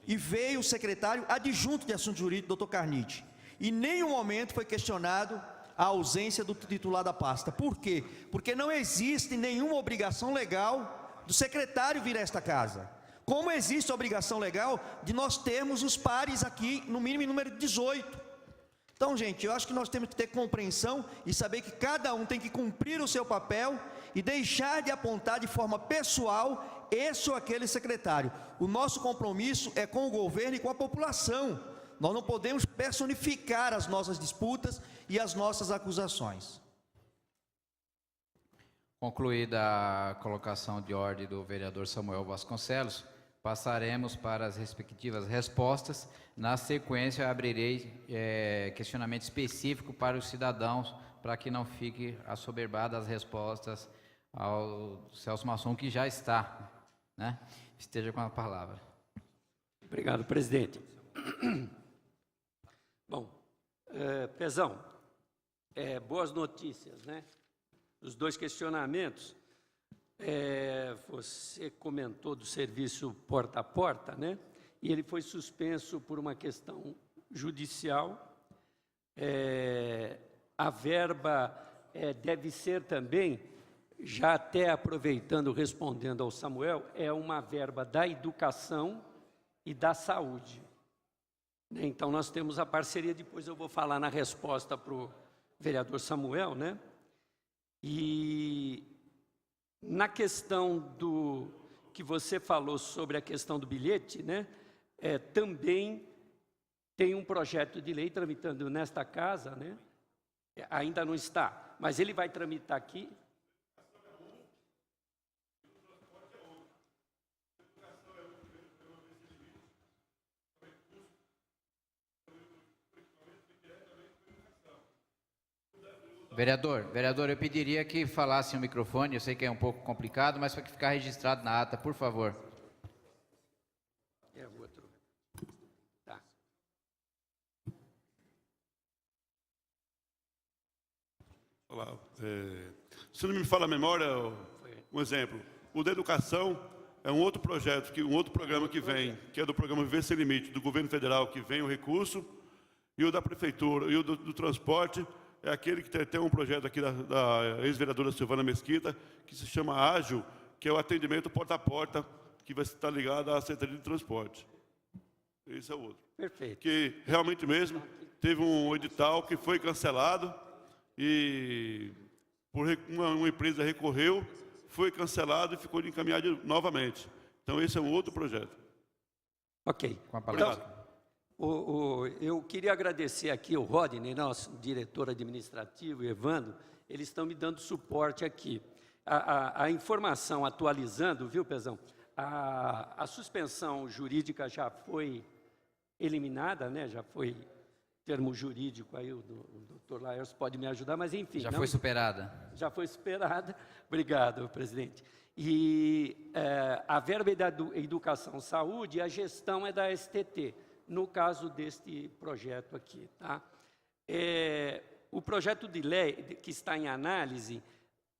e veio o secretário adjunto de assunto jurídico, doutor Carnide. Em nenhum momento foi questionado a ausência do titular da pasta. Por quê? Porque não existe nenhuma obrigação legal do secretário vir a esta casa. Como existe a obrigação legal de nós termos os pares aqui, no mínimo em número de 18. Então, gente, eu acho que nós temos que ter compreensão e saber que cada um tem que cumprir o seu papel e deixar de apontar de forma pessoal esse ou aquele secretário. O nosso compromisso é com o governo e com a população. Nós não podemos personificar as nossas disputas e as nossas acusações. Concluída a colocação de ordem do vereador Samuel Vasconcelos, passaremos para as respectivas respostas. Na sequência, abrirei questionamento específico para os cidadãos, para que não fique assoberbada as respostas ao Celso Masson, que já está, né? Esteja com a palavra. Obrigado, presidente. Bom, Pezão, boas notícias, né? Os 2 questionamentos, você comentou do serviço porta a porta, né? E ele foi suspenso por uma questão judicial. A verba deve ser também, já até aproveitando, respondendo ao Samuel, é uma verba da educação e da saúde. Então, nós temos a parceria, depois eu vou falar na resposta para o vereador Samuel, né? E na questão do que você falou sobre a questão do bilhete, né? Também tem um projeto de lei tramitando nesta casa, né? Ainda não está, mas ele vai tramitar aqui. Vereador, eu pediria que falasse o microfone, eu sei que é um pouco complicado, mas para ficar registrado na ata, por favor. É o outro. Tá. Olá, se não me falha a memória, um exemplo, o da educação é um outro projeto, um outro programa que vem, que é do programa Viver Sem Limite, do governo federal, que vem o recurso, e o da prefeitura, e o do transporte, é aquele que tem um projeto aqui da ex-vereadora Silvana Mesquita, que se chama Ágil, que é o atendimento porta a porta, que vai estar ligado à Secretaria de Transporte. Esse é o outro. Perfeito. Que realmente mesmo teve um edital que foi cancelado e por uma empresa recorreu, foi cancelado e ficou encaminhado novamente. Então, esse é um outro projeto. Ok. Com a palavra. Então, eu queria agradecer aqui o Rodney, nosso diretor administrativo, e Evandro, eles estão me dando suporte aqui. A informação atualizando, viu, Pezão? A suspensão jurídica já foi eliminada, né? Já foi termo jurídico, aí o doutor Laércio pode me ajudar, mas enfim. Já foi superada. Já foi superada. Obrigado, presidente. E a verba é da Educação Saúde e a gestão é da STT. No caso deste projeto aqui, tá? O projeto de lei que está em análise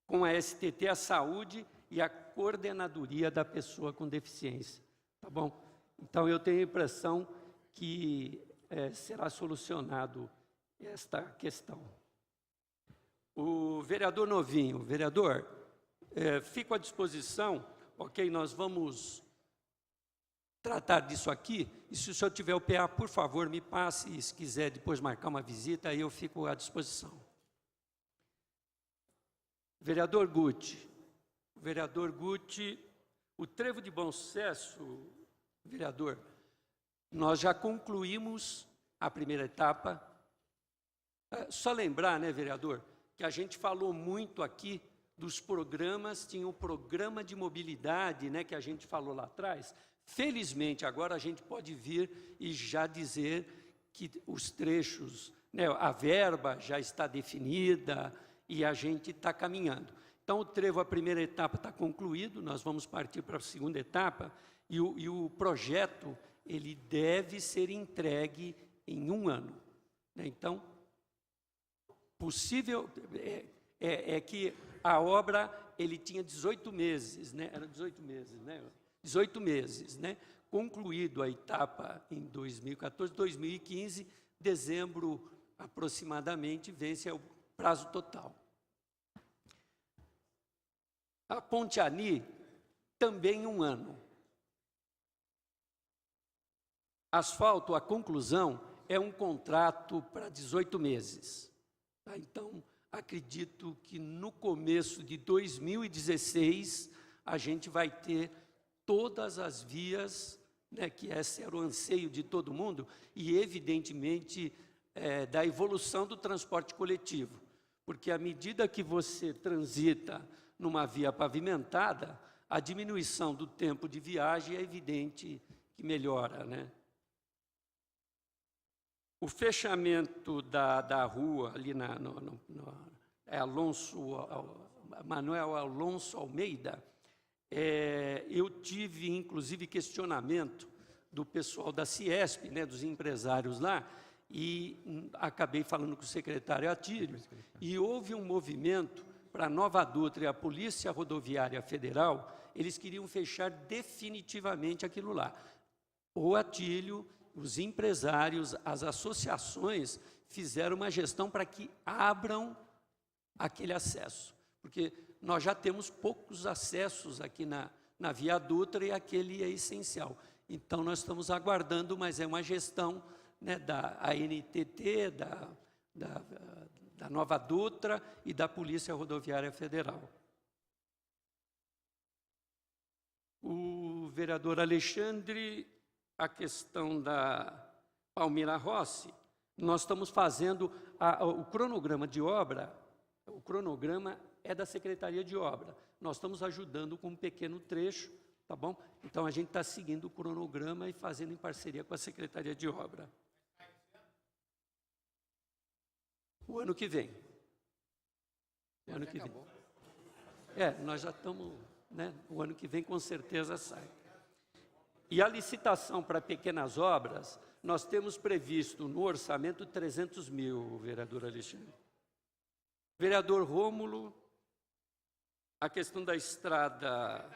com a STT, a saúde e a coordenadoria da pessoa com deficiência, tá bom? Então, eu tenho a impressão que será solucionado esta questão. O vereador Novinho, vereador, fico à disposição, ok, nós vamos tratar disso aqui, e se o senhor tiver o PA, por favor, me passe, e se quiser depois marcar uma visita, aí eu fico à disposição. Vereador Guti. Vereador Guti, o trevo de Bom Sucesso, vereador, nós já concluímos a primeira etapa. Só lembrar, né, vereador, que a gente falou muito aqui dos programas, tinha o programa de mobilidade, né, que a gente falou lá atrás. Felizmente, agora a gente pode vir e já dizer que os trechos, né, a verba já está definida e a gente está caminhando. Então, o trevo, a primeira etapa está concluído, nós vamos partir para a segunda etapa, e o projeto, ele deve ser entregue em 1 ano. Né? Então, possível é que a obra, ele tinha 18 meses, né? Era 18 meses, né? 18 meses, né? Concluído a etapa em 2014, 2015, dezembro aproximadamente, vence o prazo total. A Ponte Ani, também 1 ano. Asfalto, a conclusão, é um contrato para 18 meses. Tá? Então, acredito que no começo de 2016, a gente vai ter todas as vias, né, que esse era o anseio de todo mundo, e evidentemente da evolução do transporte coletivo. Porque à medida que você transita numa via pavimentada, a diminuição do tempo de viagem é evidente que melhora, né? O fechamento da rua ali Manuel Alonso Almeida, eu tive, inclusive, questionamento do pessoal da Ciesp, né, dos empresários lá, e acabei falando com o secretário Atílio, e houve um movimento para a Nova Dutra e a Polícia Rodoviária Federal, eles queriam fechar definitivamente aquilo lá. O Atílio, os empresários, as associações fizeram uma gestão para que abram aquele acesso, porque nós já temos poucos acessos aqui na Via Dutra e aquele é essencial. Então, nós estamos aguardando, mas é uma gestão, né, da ANTT, da Nova Dutra e da Polícia Rodoviária Federal. O vereador Alexandre, a questão da Palmira Rossi, nós estamos fazendo o cronograma de obra, o cronograma é da Secretaria de Obra. Nós estamos ajudando com um pequeno trecho, tá bom? Então, a gente está seguindo o cronograma e fazendo em parceria com a Secretaria de Obra. O ano que vem. O ano que vem. Nós já estamos, né? O ano que vem com certeza sai. E a licitação para pequenas obras, nós temos previsto no orçamento 300 mil, vereador Alexandre. Vereador Rômulo, a questão da estrada...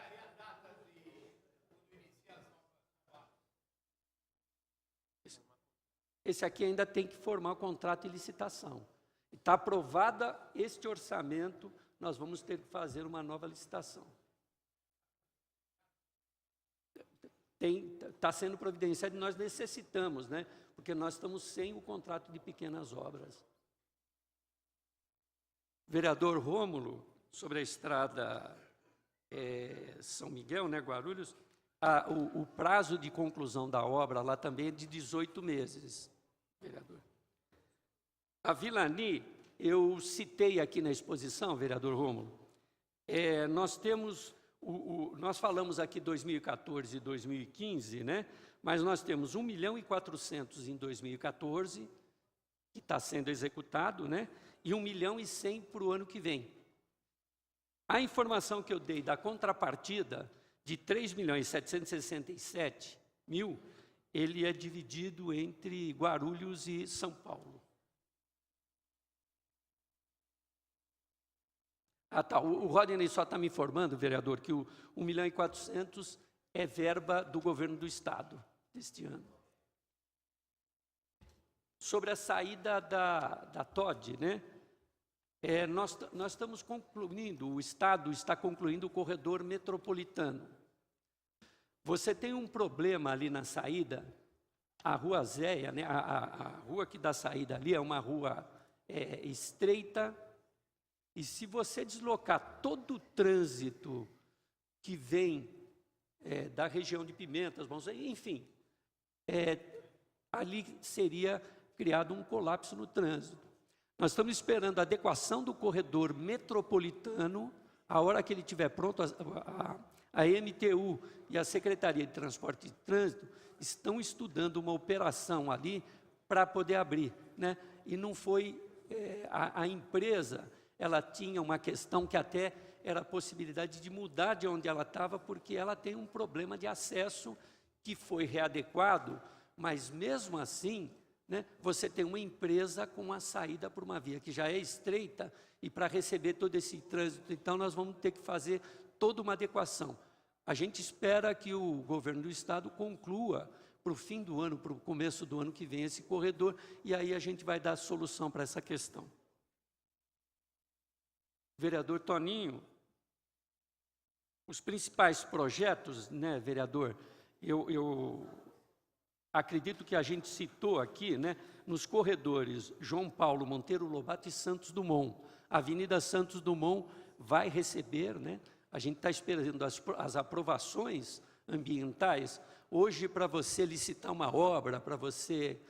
Esse aqui ainda tem que formar o contrato de licitação. Está aprovada este orçamento, nós vamos ter que fazer uma nova licitação. Está sendo providenciado e nós necessitamos, né? Porque nós estamos sem o contrato de pequenas obras. Vereador Rômulo, sobre a estrada São Miguel, né, Guarulhos, o prazo de conclusão da obra lá também é de 18 meses, vereador. A Vilani, eu citei aqui na exposição, vereador Rômulo, nós temos, nós falamos aqui 2014 e 2015, né? Mas nós temos 1.400.000 em 2014, que está sendo executado, né? E 1.100.000 para o ano que vem. A informação que eu dei da contrapartida de 3.767.000, ele é dividido entre Guarulhos e São Paulo. Tá, o Rodney só está me informando, vereador, que o 1.400.000 é verba do governo do Estado deste ano. Sobre a saída da TOD, né? Nós estamos concluindo, o Estado está concluindo o corredor metropolitano. Você tem um problema ali na saída, a Rua Zéia, né? A rua que dá saída ali é uma rua estreita E se você deslocar todo o trânsito que vem da região de Pimentas, enfim, ali seria criado um colapso no trânsito. Nós estamos esperando a adequação do corredor metropolitano. A hora que ele estiver pronto, a MTU e a Secretaria de Transporte e Trânsito estão estudando uma operação ali para poder abrir, né? E não foi a empresa, ela tinha uma questão que até era a possibilidade de mudar de onde ela estava, porque ela tem um problema de acesso que foi readequado, mas mesmo assim, né, você tem uma empresa com uma saída por uma via que já é estreita, e para receber todo esse trânsito, então nós vamos ter que fazer toda uma adequação. A gente espera que o governo do estado conclua para o fim do ano, para o começo do ano que vem, esse corredor, e aí a gente vai dar solução para essa questão. Vereador Toninho, os principais projetos, né, vereador, eu acredito que a gente citou aqui, né, nos corredores João Paulo, Monteiro Lobato e Santos Dumont. A Avenida Santos Dumont vai receber, né, a gente está esperando as aprovações ambientais. Hoje, para você licitar uma obra, para você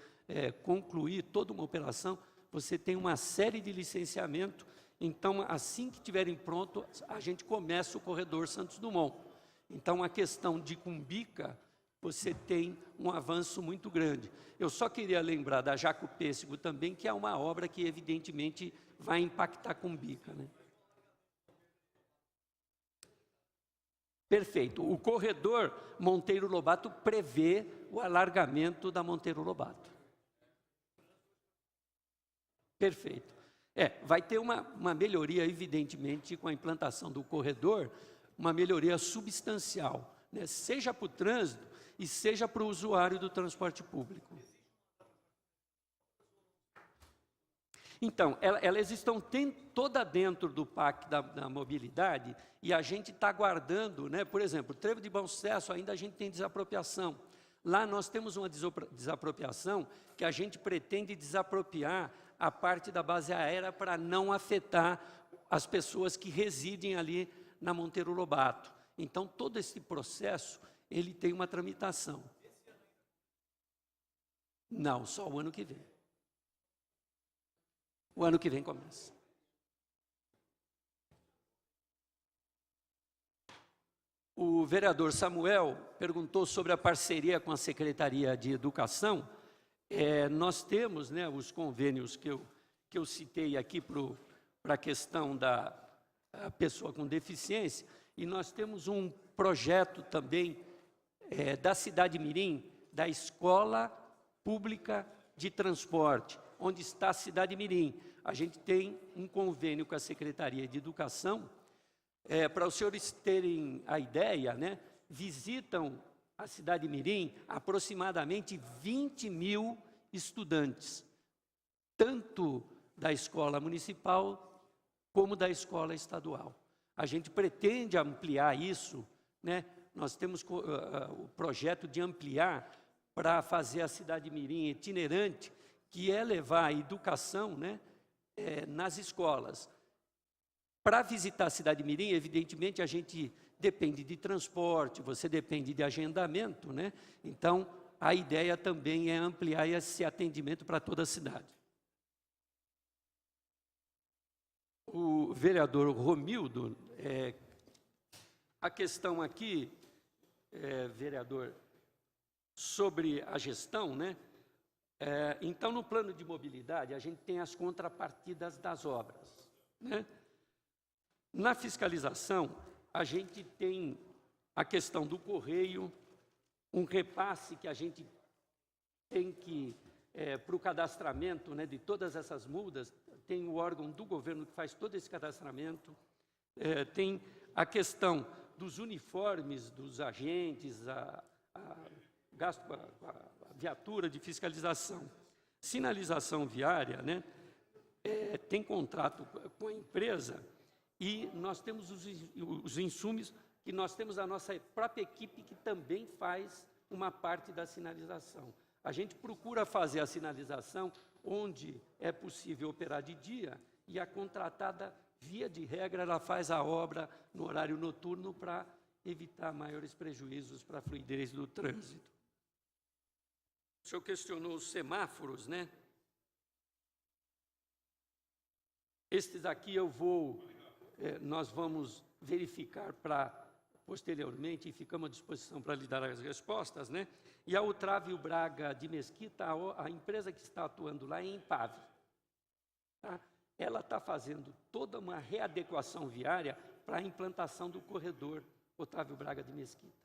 concluir toda uma operação, você tem uma série de licenciamento. Então, assim que estiverem pronto, a gente começa o corredor Santos Dumont. Então, a questão de Cumbica, você tem um avanço muito grande. Eu só queria lembrar da Jaco Pêssego também, que é uma obra que, evidentemente, vai impactar Cumbica, né? Perfeito. O corredor Monteiro Lobato prevê o alargamento da Monteiro Lobato. Perfeito. Vai ter uma melhoria, evidentemente, com a implantação do corredor, uma melhoria substancial, né? Seja para o trânsito e seja para o usuário do transporte público. Então, elas estão toda dentro do PAC da mobilidade, e a gente está aguardando, né? Por exemplo, o Trevo de Bom Sucesso, ainda a gente tem desapropriação. Lá nós temos uma desapropriação que a gente pretende desapropriar a parte da base aérea para não afetar as pessoas que residem ali na Monteiro Lobato. Então, todo esse processo, ele tem uma tramitação. Não, só o ano que vem. O ano que vem começa. O vereador Samuel perguntou sobre a parceria com a Secretaria de Educação. Nós temos, né, os convênios que eu citei aqui para a questão da pessoa com deficiência, e nós temos um projeto também da Cidade Mirim, da Escola Pública de Transporte, onde está a Cidade Mirim. A gente tem um convênio com a Secretaria de Educação. Para os senhores terem a ideia, né, visitam a Cidade Mirim aproximadamente 20 mil estudantes, tanto da escola municipal como da escola estadual. A gente pretende ampliar isso, né? Nós temos o projeto de ampliar para fazer a Cidade Mirim itinerante, que é levar a educação, né, nas escolas. Para visitar a Cidade Mirim, evidentemente, a gente depende de transporte, você depende de agendamento, né? Então, a ideia também é ampliar esse atendimento para toda a cidade. O vereador Romildo, a questão aqui, vereador, sobre a gestão, né? Então, no plano de mobilidade, a gente tem as contrapartidas das obras, né? Na fiscalização, a gente tem a questão do correio, um repasse que a gente tem que, para o cadastramento, né, de todas essas multas, tem o órgão do governo que faz todo esse cadastramento, tem a questão dos uniformes dos agentes, gasto com a viatura de fiscalização. Sinalização viária, né, tem contrato com a empresa, e nós temos os insumos, que nós temos a nossa própria equipe que também faz uma parte da sinalização. A gente procura fazer a sinalização onde é possível operar de dia, e a contratada via de regra, ela faz a obra no horário noturno para evitar maiores prejuízos para a fluidez do trânsito. O senhor questionou os semáforos, né? Estes aqui nós vamos verificar posteriormente e ficamos à disposição para lhe dar as respostas, né? E a Otávio Braga de Mesquita, a empresa que está atuando lá é em Impave. Tá? Ela está fazendo toda uma readequação viária para a implantação do corredor Otávio Braga de Mesquita.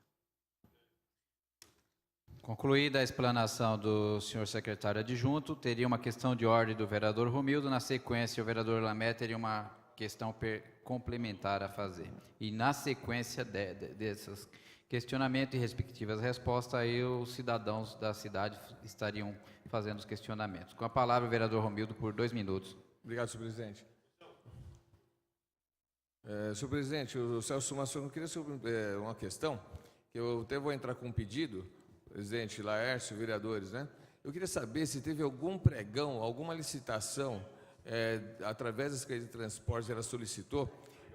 Concluída a explanação do senhor secretário adjunto, teria uma questão de ordem do vereador Romildo. Na sequência, o vereador Lamé teria uma questão complementar a fazer. E na sequência desses questionamentos e respectivas respostas, aí os cidadãos da cidade estariam fazendo os questionamentos. Com a palavra, o vereador Romildo, por 2 minutos. Obrigado, senhor presidente. Senhor presidente, o Celso Masson queria saber uma questão, que eu até vou entrar com um pedido, presidente Laércio, vereadores, né? Eu queria saber se teve algum pregão, alguma licitação, através da Secretaria de Transportes, ela solicitou,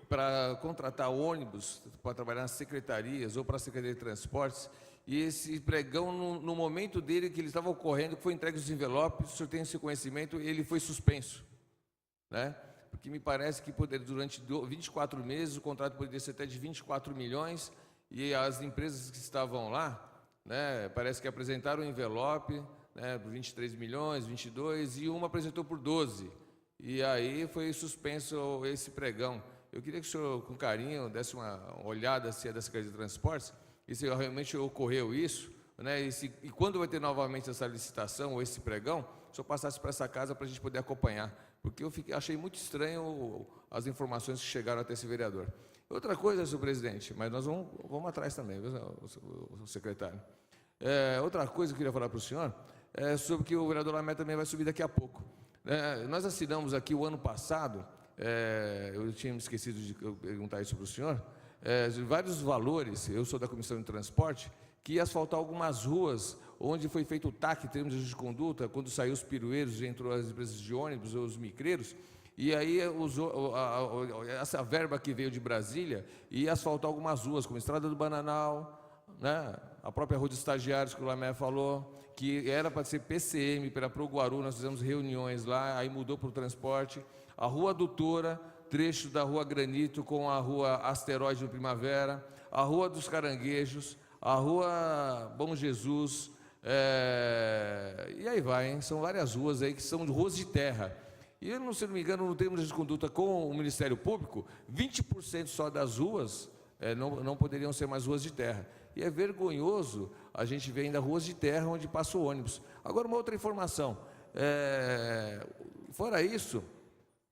para contratar ônibus para trabalhar nas secretarias ou para a Secretaria de Transportes, e esse pregão, no momento dele, que ele estava ocorrendo, que foi entregue os envelopes, o senhor tem esse conhecimento, ele foi suspenso, né? Porque me parece que durante 24 meses, o contrato poderia ser até de 24 milhões, e as empresas que estavam lá, né, parece que apresentaram o envelope, né, por 23 milhões, 22, e uma apresentou por 12. E aí foi suspenso esse pregão. Eu queria que o senhor, com carinho, desse uma olhada se é da Secretaria de Transportes, e se realmente ocorreu isso, né, e quando vai ter novamente essa licitação ou esse pregão, o senhor passasse para essa casa para a gente poder acompanhar, porque eu achei muito estranho as informações que chegaram até esse vereador. Outra coisa, senhor presidente, mas nós vamos atrás também, viu, o secretário. Outra coisa que eu queria falar para o senhor é sobre que o vereador Lamé também vai subir daqui a pouco. Nós assinamos aqui o ano passado, eu tinha me esquecido de perguntar isso para o senhor, vários valores, eu sou da Comissão de Transporte, que ia asfaltar algumas ruas onde foi feito o TAC, em termos de conduta, quando saiu os pirueiros e entrou as empresas de ônibus ou os micreiros, e aí usou essa verba que veio de Brasília e ia asfaltar algumas ruas, como Estrada do Bananal, né? A própria Rua dos Estagiários, que o Lamé falou, que era para ser PCM, para o Guaru, nós fizemos reuniões lá, aí mudou para o transporte. A Rua Doutora, trecho da Rua Granito com a Rua Asteroide do Primavera, a Rua dos Caranguejos, a Rua Bom Jesus, e aí vai, hein? São várias ruas aí que são ruas de terra. E, se não me engano, no termos de conduta com o Ministério Público, 20% só das ruas não poderiam ser mais ruas de terra. E é vergonhoso a gente ver ainda ruas de terra onde passa o ônibus. Agora, uma outra informação. Fora isso,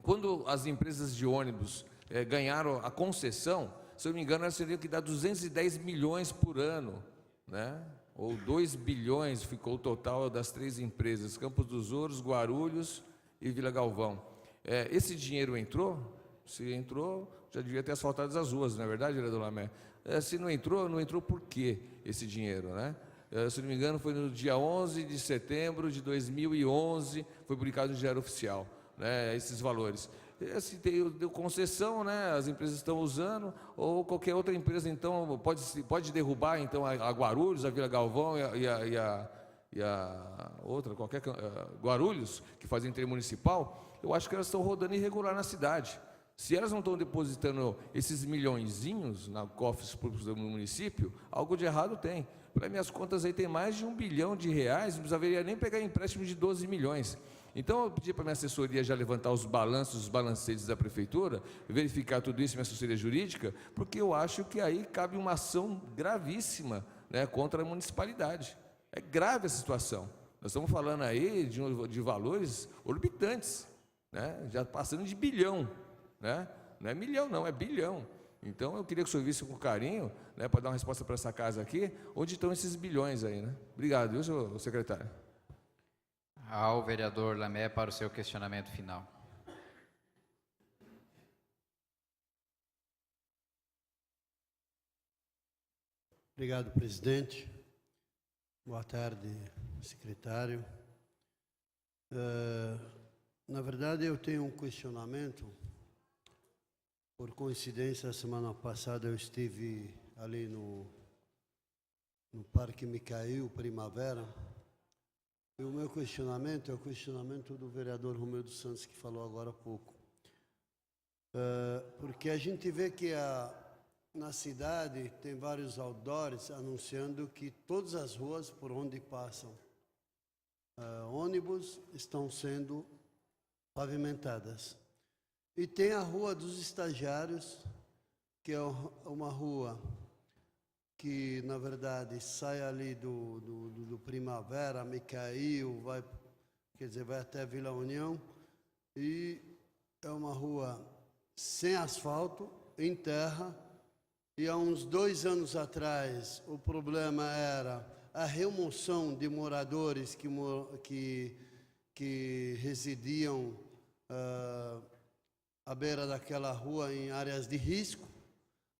quando as empresas de ônibus ganharam a concessão, se eu não me engano, elas teriam que dar 210 milhões por ano, né? Ou 2 bilhões ficou o total das 3 empresas, Campos dos Ouros, Guarulhos e Vila Galvão. Esse dinheiro entrou? Se entrou, já devia ter asfaltado as ruas, não é verdade, vereador Lamé? Se não entrou por quê esse dinheiro, né? Se não me engano, foi no dia 11 de setembro de 2011, foi publicado no Diário Oficial, né, esses valores. Se deu concessão, né, as empresas estão usando, ou qualquer outra empresa, então, pode derrubar, então, a Guarulhos, a Vila Galvão e a outra, Guarulhos, que fazem intermunicipal, eu acho que elas estão rodando irregular na cidade. Se elas não estão depositando esses milhõezinhos na cofres públicos do município, algo de errado tem. Para minhas contas aí tem mais de R$1 bilhão, não precisaria nem pegar empréstimo de 12 milhões. Então eu pedi para a minha assessoria já levantar os balanços, os balancetes da prefeitura, verificar tudo isso, minha assessoria jurídica, porque eu acho que aí cabe uma ação gravíssima, né, contra a municipalidade. É grave a situação. Nós estamos falando aí de valores orbitantes, né, já passando de bilhão. Né? Não é milhão, não, é bilhão. Então eu queria que o senhor visse com carinho, né, para dar uma resposta para essa casa aqui, onde estão esses bilhões aí, né? Obrigado, viu, senhor secretário? Ao vereador Lamé para o seu questionamento final. Obrigado, presidente. Boa tarde, secretário. Na verdade, eu tenho um questionamento Por coincidência, a semana passada eu estive ali no Parque Micael, Primavera, e o meu questionamento é o questionamento do vereador Romeu dos Santos, que falou agora há pouco. Porque a gente vê que na cidade tem vários outdoors anunciando que todas as ruas por onde passam ônibus estão sendo pavimentadas. E tem a Rua dos Estagiários, que é uma rua que, na verdade, sai ali do Primavera, Micael, vai até Vila União, e é uma rua sem asfalto, em terra, e há uns 2 anos atrás o problema era a remoção de moradores que residiam à beira daquela rua em áreas de risco.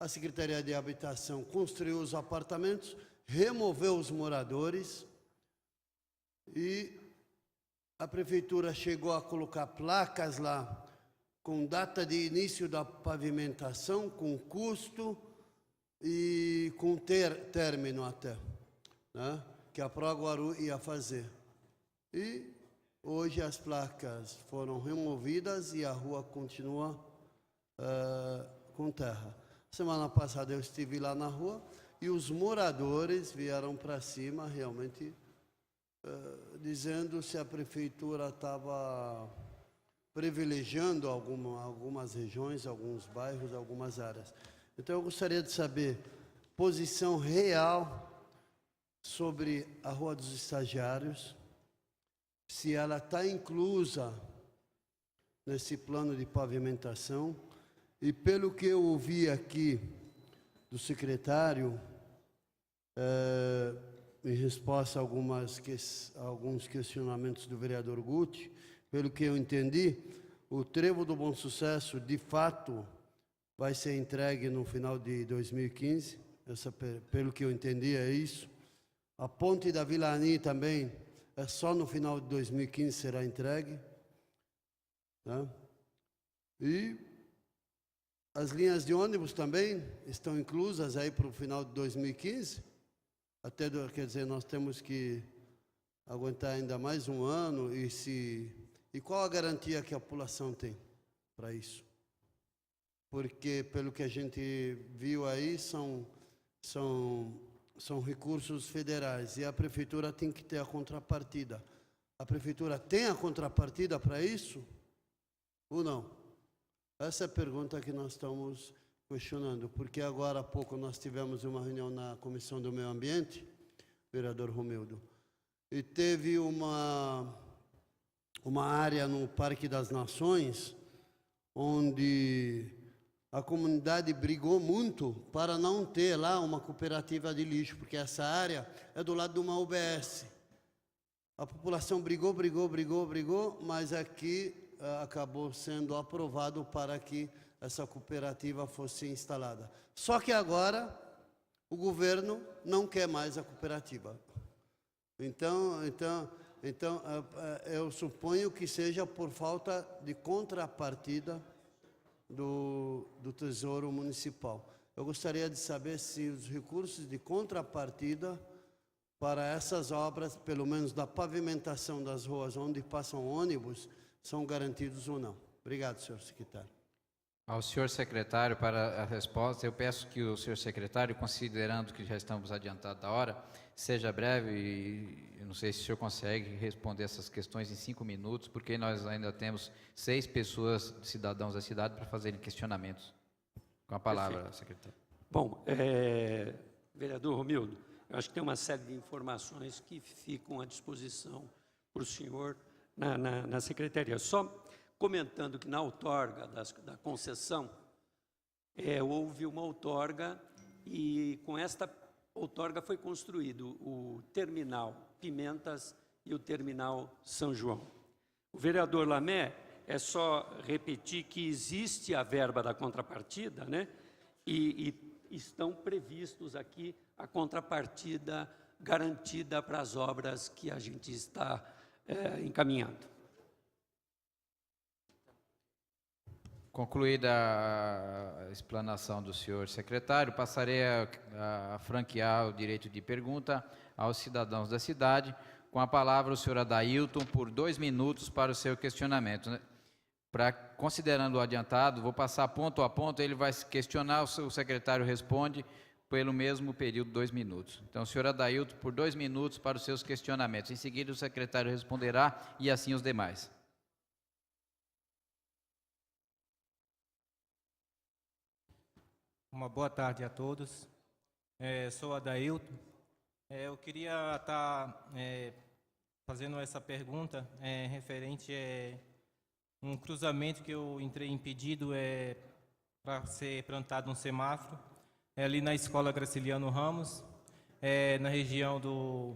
A Secretaria de Habitação construiu os apartamentos, removeu os moradores e a Prefeitura chegou a colocar placas lá com data de início da pavimentação, com custo e com término até, né, que a Proguaru ia fazer. E hoje as placas foram removidas e a rua continua com terra. Semana passada eu estive lá na rua e os moradores vieram para cima realmente dizendo se a prefeitura estava privilegiando algumas regiões, alguns bairros, algumas áreas. Então eu gostaria de saber posição real sobre a Rua dos Estagiários, se ela está inclusa nesse plano de pavimentação. E pelo que eu ouvi aqui do secretário, em resposta a alguns questionamentos do vereador Guti, pelo que eu entendi, o Trevo do Bom Sucesso, de fato, vai ser entregue no final de 2015. Pelo que eu entendi, é isso. A ponte da Vila Ani também, só no final de 2015 será entregue. Né? E as linhas de ônibus também estão inclusas aí para o final de 2015. Quer dizer, nós temos que aguentar ainda mais um ano. E qual a garantia que a população tem para isso? Porque, pelo que a gente viu aí, são recursos federais e a Prefeitura tem que ter a contrapartida. A Prefeitura tem a contrapartida para isso ou não? Essa é a pergunta que nós estamos questionando, porque agora há pouco nós tivemos uma reunião na Comissão do Meio Ambiente, vereador Romildo, e teve uma área no Parque das Nações, onde a comunidade brigou muito para não ter lá uma cooperativa de lixo, porque essa área é do lado de uma UBS. A população brigou, mas aqui acabou sendo aprovado para que essa cooperativa fosse instalada. Só que agora o governo não quer mais a cooperativa. Então eu suponho que seja por falta de contrapartida do Tesouro Municipal. Eu gostaria de saber se os recursos de contrapartida para essas obras, pelo menos da pavimentação das ruas onde passam ônibus, são garantidos ou não. Obrigado, senhor secretário. Ao senhor secretário, para a resposta, eu peço que o senhor secretário, considerando que já estamos adiantados da hora, seja breve e não sei se o senhor consegue responder essas questões em 5 minutos, porque nós ainda temos 6 pessoas, cidadãos da cidade, para fazerem questionamentos. Com a palavra, perfeito, secretário. Bom, vereador Romildo, eu acho que tem uma série de informações que ficam à disposição para o senhor na secretaria. Só comentando que na outorga da concessão, houve uma outorga e com esta outorga foi construído o terminal Pimentas e o terminal São João. O vereador Lamé, é só repetir que existe a verba da contrapartida, né? E estão previstos aqui a contrapartida garantida para as obras que a gente está encaminhando. Concluída a explanação do senhor secretário, passarei a franquear o direito de pergunta aos cidadãos da cidade. Com a palavra, o senhor Adailton, por 2 minutos para o seu questionamento. Considerando o adiantado, vou passar ponto a ponto, ele vai questionar, o secretário responde pelo mesmo período, 2 minutos. Então, o senhor Adailton, por 2 minutos para os seus questionamentos. Em seguida, o secretário responderá e assim os demais. Uma boa tarde a todos. Sou Adailton. Eu queria estar fazendo essa pergunta referente a um cruzamento que eu entrei em pedido para ser plantado um semáforo ali na Escola Graciliano Ramos, na região do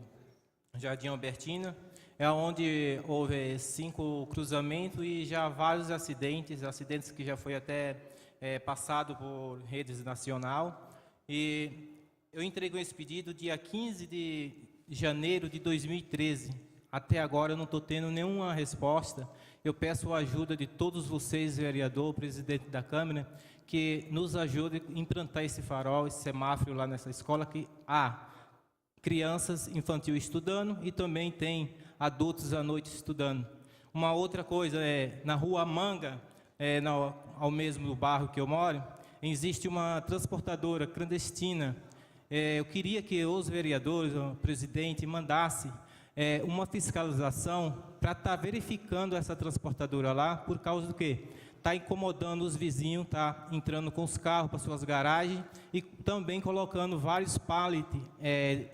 Jardim Albertina, onde houve 5 cruzamentos e já vários acidentes que já foi até passado por redes nacional. E eu entreguei esse pedido dia 15 de janeiro de 2013. Até agora eu não estou tendo nenhuma resposta. Eu peço a ajuda de todos vocês, vereador, presidente da Câmara, que nos ajude a implantar esse farol, esse semáforo lá nessa escola, que há crianças infantil estudando e também tem adultos à noite estudando. Uma outra coisa na Rua Manga, ao mesmo bairro que eu moro, existe uma transportadora clandestina. Eu queria que os vereadores, o presidente, mandasse uma fiscalização para estar verificando essa transportadora lá, por causa do quê? Está incomodando os vizinhos, está entrando com os carros para suas garagens e também colocando vários pallets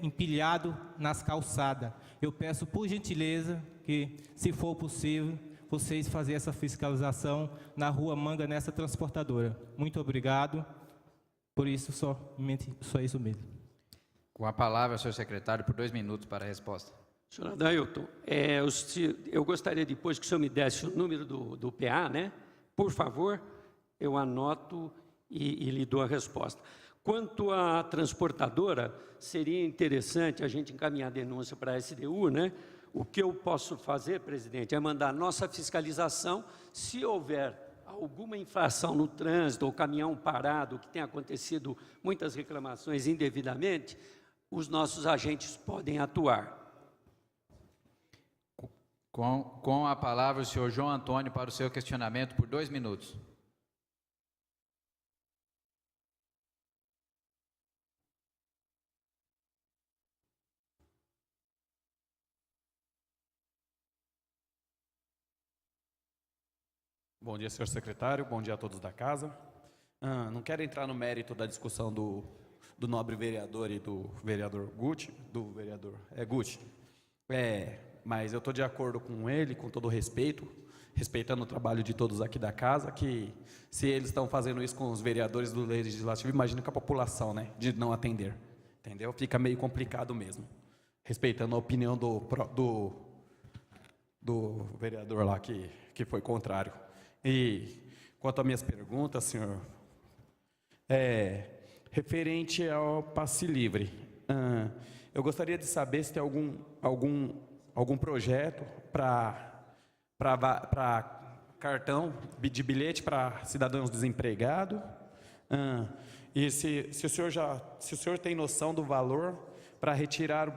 empilhados nas calçadas. Eu peço, por gentileza, que, se for possível, vocês fazerem essa fiscalização na Rua Manga, nessa transportadora. Muito obrigado. Por isso, só isso mesmo. Com a palavra, senhor secretário, por 2 minutos para a resposta. Senhor Adailton, eu gostaria depois que o senhor me desse o número do PA, né? Por favor, eu anoto e lhe dou a resposta. Quanto à transportadora, seria interessante a gente encaminhar a denúncia para a SDU, né? O que eu posso fazer, presidente, é mandar nossa fiscalização, se houver alguma infração no trânsito ou caminhão parado, que tem acontecido muitas reclamações indevidamente, os nossos agentes podem atuar. Com a palavra, o senhor João Antônio, para o seu questionamento, por 2 minutos. Bom dia, senhor secretário. Bom dia a todos da casa. Não quero entrar no mérito da discussão do nobre vereador e do vereador Guti, Guti. Mas eu estou de acordo com ele, com todo respeito, respeitando o trabalho de todos aqui da casa, que se eles estão fazendo isso com os vereadores do Legislativo, imagino com a população, né, de não atender, entendeu? Fica meio complicado mesmo, respeitando a opinião do vereador lá que foi contrário. E quanto às minhas perguntas, senhor, referente ao passe livre, eu gostaria de saber se tem algum projeto para cartão de bilhete para cidadãos desempregados, e se o senhor tem noção do valor para retirar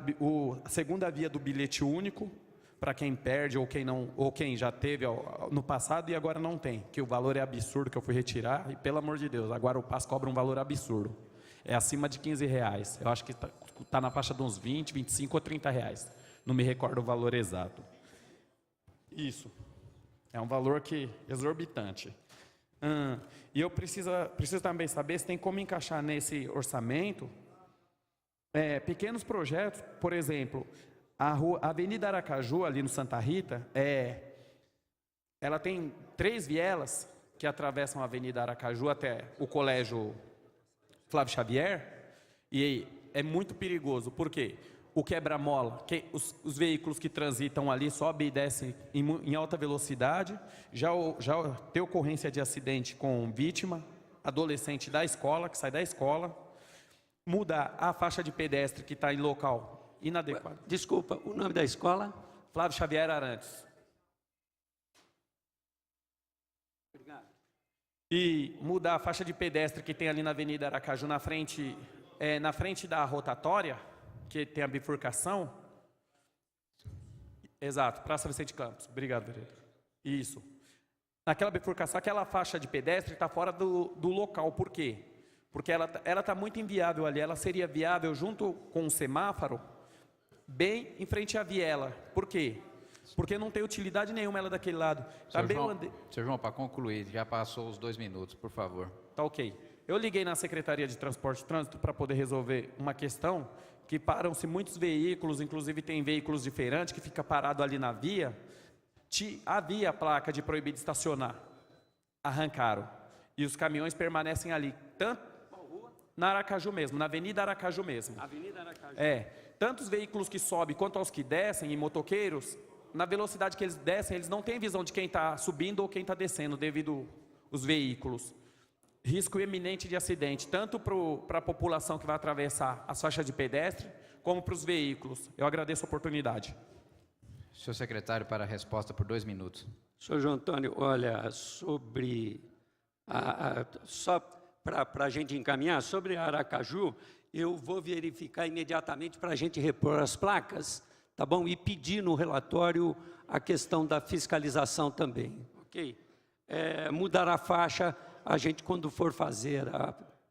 a segunda via do bilhete único para quem perde ou quem já teve no passado e agora não tem, que o valor é absurdo, que eu fui retirar, e pelo amor de Deus, agora o PAS cobra um valor absurdo, é acima de R$15, eu acho que está na faixa de uns 20, 25 ou R$30, não me recordo o valor exato. Isso, é um valor exorbitante. E eu preciso também saber se tem como encaixar nesse orçamento pequenos projetos, por exemplo, a Avenida Aracaju, ali no Santa Rita, ela tem 3 vielas que atravessam a Avenida Aracaju até o Colégio Flávio Xavier, e é muito perigoso, porque o quebra-mola, os veículos que transitam ali sobem e descem em alta velocidade, já tem ocorrência de acidente com vítima, adolescente da escola, que sai da escola, mudar a faixa de pedestre que está em local inadequado. Desculpa, o nome da escola? Flávio Xavier Arantes. Obrigado. e mudar a faixa de pedestre que tem ali na Avenida Aracaju, na frente da rotatória, que tem a bifurcação. Exato, Praça Vicente Campos. Obrigado, vereador. Isso. Naquela bifurcação, aquela faixa de pedestre está fora do local. Por quê? Porque ela está muito inviável ali. Ela seria viável junto com o semáforo, bem em frente à viela. Por quê? Porque não tem utilidade nenhuma ela daquele lado. Senhor João, para concluir, já passou os 2 minutos, por favor. Tá ok. Eu liguei na Secretaria de Transporte e Trânsito para poder resolver uma questão que param-se muitos veículos, inclusive tem veículos de feirante que fica parado ali na via. Havia a placa de proibido estacionar. Arrancaram. E os caminhões permanecem ali, tanto na Aracaju mesmo, na Avenida Aracaju mesmo. Avenida Aracaju. Tanto os veículos que sobem quanto aos que descem, e motoqueiros, na velocidade que eles descem, eles não têm visão de quem está subindo ou quem está descendo, devido aos veículos. Risco iminente de acidente, tanto para a população que vai atravessar as faixas de pedestre, como para os veículos. Eu agradeço a oportunidade. Senhor secretário, para a resposta por 2 minutos. Senhor João Antônio, olha, sobre só para a gente encaminhar, sobre a Aracaju, eu vou verificar imediatamente para a gente repor as placas, tá bom? E pedir no relatório a questão da fiscalização também, ok? Mudar a faixa, a gente quando for fazer,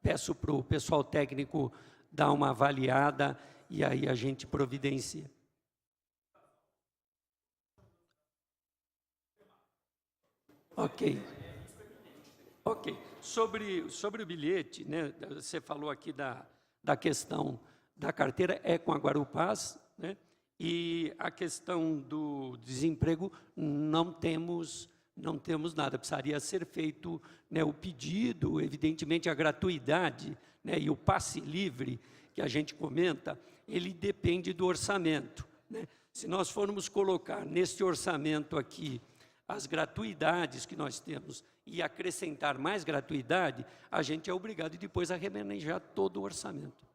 peço para o pessoal técnico dar uma avaliada e aí a gente providencia. Ok. Sobre o bilhete, né, você falou aqui da questão da carteira, com a Guarupaz, né, e a questão do desemprego, não temos nada, precisaria ser feito, né, o pedido, evidentemente a gratuidade, né, e o passe livre que a gente comenta, ele depende do orçamento, né. Se nós formos colocar neste orçamento aqui as gratuidades que nós temos e acrescentar mais gratuidade, a gente é obrigado depois a remanejar todo o orçamento.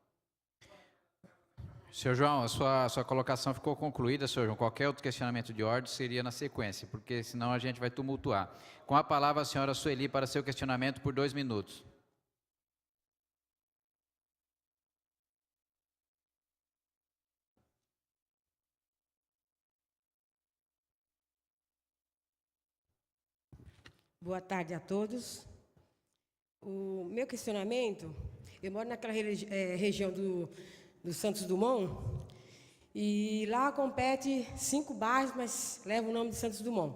Senhor João, a sua colocação ficou concluída, senhor João. Qualquer outro questionamento de ordem seria na sequência, porque senão a gente vai tumultuar. Com a palavra a senhora Sueli para seu questionamento por 2 minutos. Boa tarde a todos. O meu questionamento, eu moro naquela região do Santos Dumont, e lá compete 5 bairros, mas leva o nome de Santos Dumont.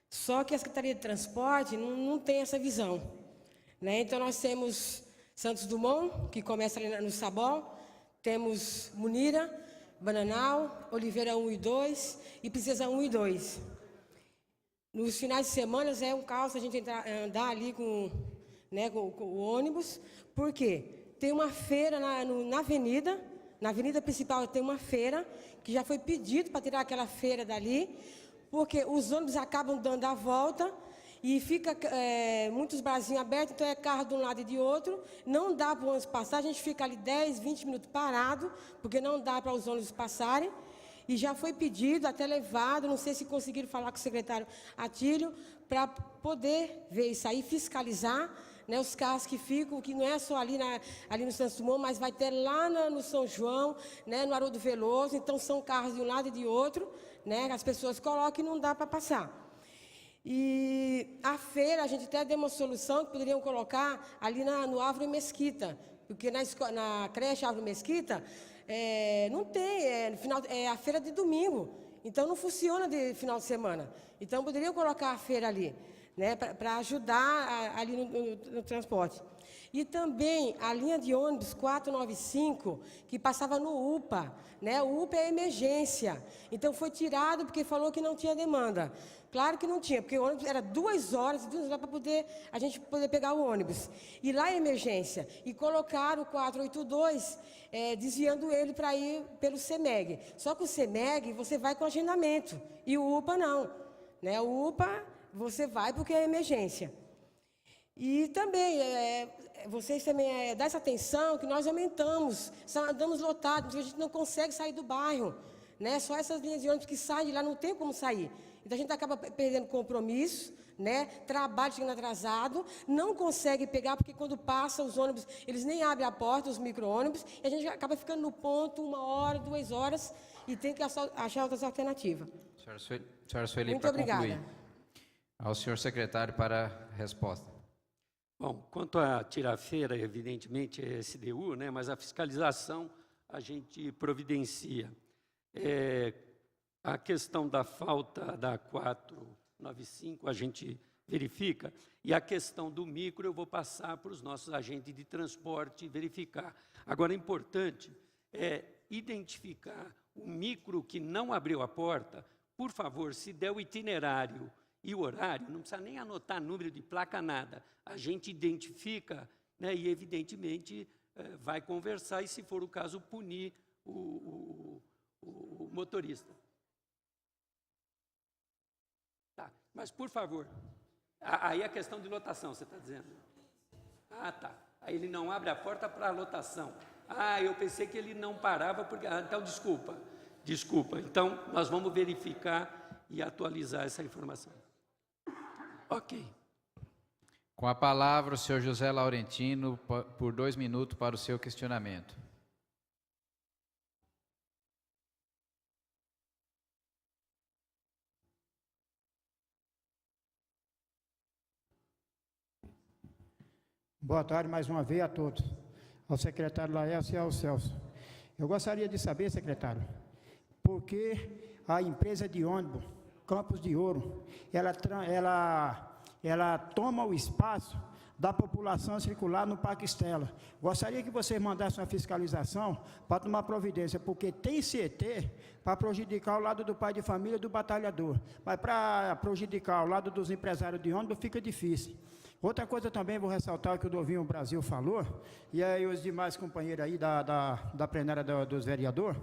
Só que a Secretaria de Transporte não tem essa visão, né? Então, nós temos Santos Dumont, que começa ali no Sabol, temos Munira, Bananal, Oliveira 1 e 2 e Princesa 1 e 2. Nos finais de semana é um caos a gente andar ali com o ônibus, porque tem uma feira na avenida principal tem uma feira, que já foi pedido para tirar aquela feira dali, porque os ônibus acabam dando a volta e fica muitos barzinhos abertos, então é carro de um lado e de outro, não dá para o ônibus passar, a gente fica ali 10, 20 minutos parado, porque não dá para os ônibus passarem. E já foi pedido, até levado, não sei se conseguiram falar com o secretário Atílio, para poder ver isso aí, fiscalizar, né, os carros que ficam, que não é só ali no Santos Dumont, mas vai ter lá no São João, né, no Haroldo Veloso, então são carros de um lado e de outro, né, as pessoas colocam e não dá para passar. E a feira, a gente até deu uma solução que poderiam colocar ali no Árvore Mesquita, porque na creche Árvore Mesquita, não tem, a feira de domingo, então não funciona de final de semana. Então poderiam colocar a feira ali, né, para ajudar ali no transporte. E também a linha de ônibus 495, que passava no UPA, né, o UPA é emergência, então foi tirado porque falou que não tinha demanda. Claro que não tinha, porque o ônibus era 2 horas para a gente poder pegar o ônibus. E lá é emergência. E colocaram o 482, desviando ele para ir pelo CEMEG. Só que o CEMEG, você vai com agendamento. E o UPA não. Né? O UPA, você vai porque é emergência. E também, vocês também dão essa atenção que nós aumentamos. Andamos lotados, a gente não consegue sair do bairro. né? Só essas linhas de ônibus que saem de lá, não tem como sair. Então a gente acaba perdendo compromisso, né? Trabalho chegando atrasado, não consegue pegar, porque quando passa os ônibus, eles nem abrem a porta, os micro-ônibus, e a gente acaba ficando no ponto 1 hora, 2 horas, e tem que achar outras alternativas. Senhora Sueli, Muito para obrigada. concluir. Ao senhor secretário para a resposta. Bom, quanto a tirar-feira, evidentemente é SDU, né, mas a fiscalização a gente providencia. A questão da falta da 495 a gente verifica, e a questão do micro eu vou passar para os nossos agentes de transporte verificar. Agora, é importante identificar o micro que não abriu a porta. Por favor, se der o itinerário e o horário, não precisa nem anotar número de placa, nada. A gente identifica, né, e, evidentemente, vai conversar e, se for o caso, punir o motorista. Tá, mas, por favor, aí a questão de lotação, você está dizendo? Ah, tá. Aí ele não abre a porta para a lotação. Ah, eu pensei que ele não parava, porque... Ah, então, desculpa. Desculpa. Então, nós vamos verificar e atualizar essa informação. Ok. Com a palavra, o senhor José Laurentino, por 2 minutos, para o seu questionamento. Boa tarde mais uma vez a todos, ao secretário Laércio e ao Celso. Eu gostaria de saber, secretário, por que a empresa de ônibus Campos de Ouro, ela toma o espaço da população circular no Parque Estela. Gostaria que vocês mandassem uma fiscalização para tomar providência, porque tem CT para prejudicar o lado do pai de família e do batalhador, mas para prejudicar o lado dos empresários de ônibus fica difícil. Outra coisa também, vou ressaltar que o Dovinho Brasil falou, e aí os demais companheiros aí da plenária dos vereadores,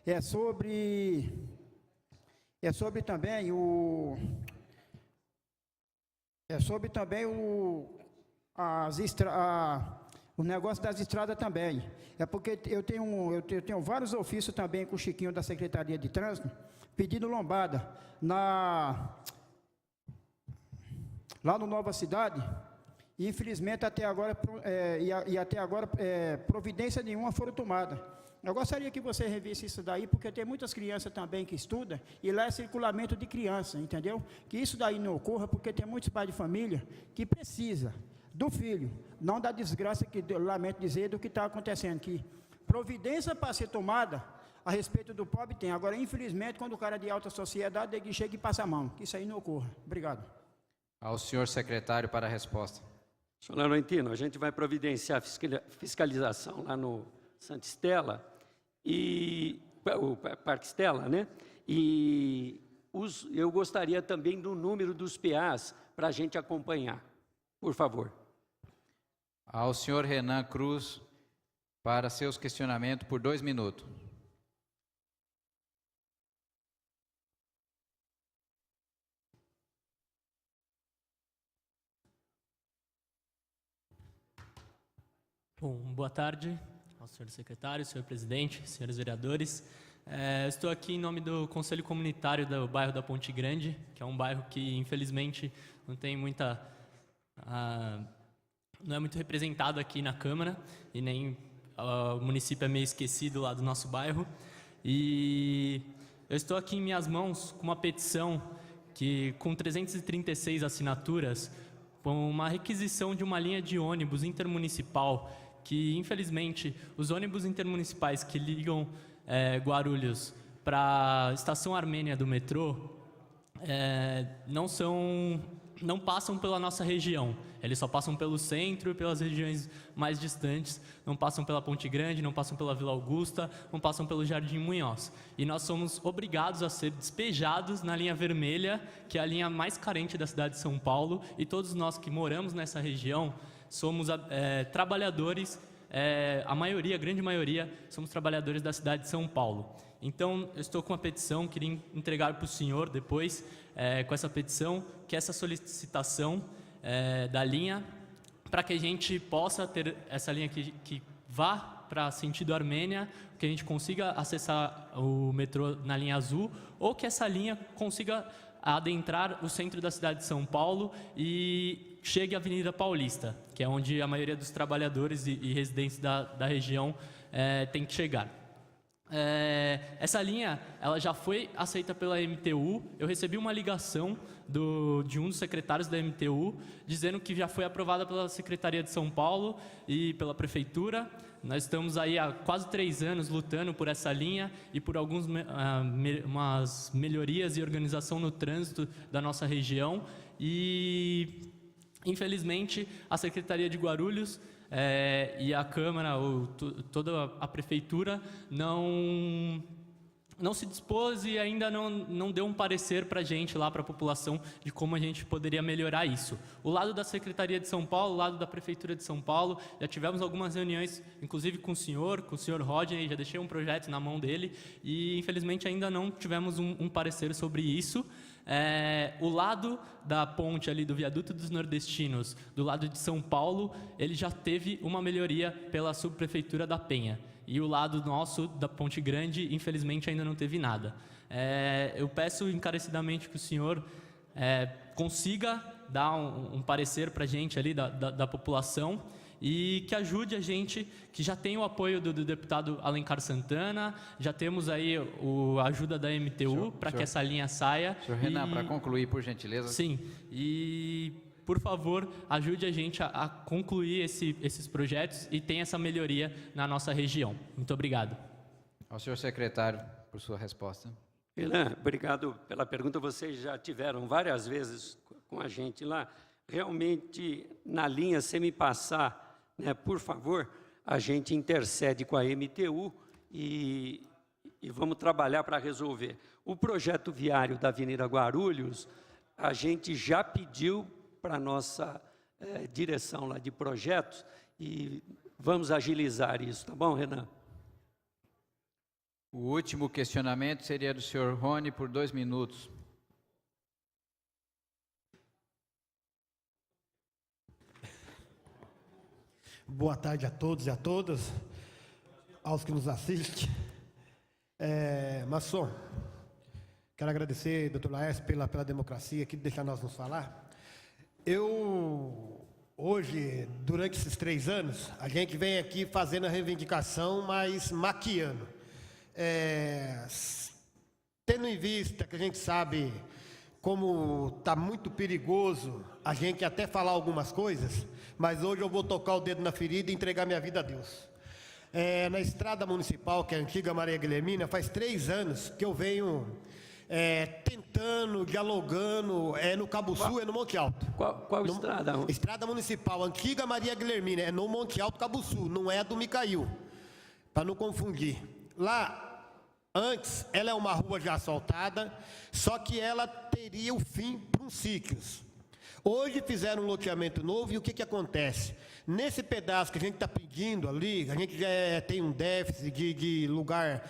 é sobre também o negócio das estradas também. É porque eu tenho vários ofícios também com o Chiquinho da Secretaria de Trânsito, pedindo lombada lá no Nova Cidade, e infelizmente até agora providência nenhuma foram tomadas. Eu gostaria que você revisse isso daí, porque tem muitas crianças também que estudam, e lá é circulamento de criança, entendeu? Que isso daí não ocorra, porque tem muitos pais de família que precisa do filho, não da desgraça que eu lamento dizer do que está acontecendo aqui. Providência para ser tomada a respeito do pobre tem. Agora, infelizmente, quando o cara é de alta sociedade, ele chega e passa a mão. Que isso aí não ocorra. Obrigado. Ao senhor secretário para a resposta. Senhor Laurentino, a gente vai providenciar fiscalização lá no Santa Estela, e o Parque Estela, né? E eu gostaria também do número dos PAs para a gente acompanhar. Por favor. Ao senhor Renan Cruz, para seus questionamentos por 2 minutos. Bom, boa tarde ao senhor secretário, senhor presidente, senhores vereadores. Estou aqui em nome do Conselho Comunitário do bairro da Ponte Grande, que é um bairro que, infelizmente, não tem muita... não é muito representado aqui na Câmara, e nem o município é meio esquecido lá do nosso bairro. E eu estou aqui em minhas mãos com uma petição que, com 336 assinaturas, com uma requisição de uma linha de ônibus intermunicipal, que, infelizmente, os ônibus intermunicipais que ligam Guarulhos para a Estação Armênia do metrô não passam pela nossa região. Eles só passam pelo centro e pelas regiões mais distantes, não passam pela Ponte Grande, não passam pela Vila Augusta, não passam pelo Jardim Munhoz. E nós somos obrigados a ser despejados na linha vermelha, que é a linha mais carente da cidade de São Paulo, e todos nós que moramos nessa região somos trabalhadores, a grande maioria, somos trabalhadores da cidade de São Paulo. Então, eu estou com uma petição, queria entregar para o senhor depois, com essa petição, que essa solicitação da linha, para que a gente possa ter essa linha que vá para sentido Armênia, que a gente consiga acessar o metrô na linha azul, ou que essa linha consiga adentrar o centro da cidade de São Paulo e chegue à Avenida Paulista, que é onde a maioria dos trabalhadores e residentes da região tem que chegar. Essa linha ela já foi aceita pela MTU. Eu recebi uma ligação de um dos secretários da MTU dizendo que já foi aprovada pela Secretaria de São Paulo e pela Prefeitura. Nós estamos aí há quase 3 anos lutando por essa linha e por umas melhorias e organização no trânsito da nossa região. E, infelizmente, a Secretaria de Guarulhos e a Câmara, ou toda a Prefeitura, não se dispôs e ainda não deu um parecer para a gente, lá para a população, de como a gente poderia melhorar isso. O lado da Secretaria de São Paulo, o lado da Prefeitura de São Paulo, já tivemos algumas reuniões, inclusive com o senhor Rodney, já deixei um projeto na mão dele e, infelizmente, ainda não tivemos um parecer sobre isso. O lado da ponte ali do Viaduto dos Nordestinos, do lado de São Paulo, ele já teve uma melhoria pela subprefeitura da Penha. E o lado nosso, da Ponte Grande, infelizmente ainda não teve nada. Eu peço encarecidamente que o senhor consiga dar um parecer para a gente ali da população e que ajude a gente, que já tem o apoio do deputado Alencar Santana, já temos aí a ajuda da MTU para que essa linha saia. Senhor Renan, para concluir, por gentileza. Sim, e por favor, ajude a gente a concluir esses projetos e tenha essa melhoria na nossa região. Muito obrigado. Ao senhor secretário, por sua resposta. Renan, obrigado pela pergunta. Vocês já tiveram várias vezes com a gente lá. Realmente, na linha, se me passar, né, por favor, a gente intercede com a MTU e vamos trabalhar para resolver. O projeto viário da Avenida Guarulhos, a gente já pediu para a nossa direção lá de projetos e vamos agilizar isso, tá bom, Renan? O último questionamento seria do senhor Rony, por 2 minutos. Boa tarde a todos e a todas, aos que nos assistem. Masson, quero agradecer, doutor Laércio, pela democracia aqui de deixar nós nos falar. Hoje, durante esses 3 anos, a gente vem aqui fazendo a reivindicação, mas maquiando. Tendo em vista que a gente sabe como está muito perigoso a gente até falar algumas coisas, mas hoje eu vou tocar o dedo na ferida e entregar minha vida a Deus. Na estrada municipal, que é a antiga Maria Guilhermina, faz 3 anos que eu venho tentando, dialogando, no Cabo Sul, no Monte Alto. Qual estrada? Estrada municipal, antiga Maria Guilhermina, no Monte Alto, Cabo Sul, não é a do Micail, para não confundir. Lá, antes, ela é uma rua já asfaltada, só que ela teria o fim para uns sítios. Hoje fizeram um loteamento novo e o que acontece? Nesse pedaço que a gente está pedindo ali, a gente já tem um déficit de lugar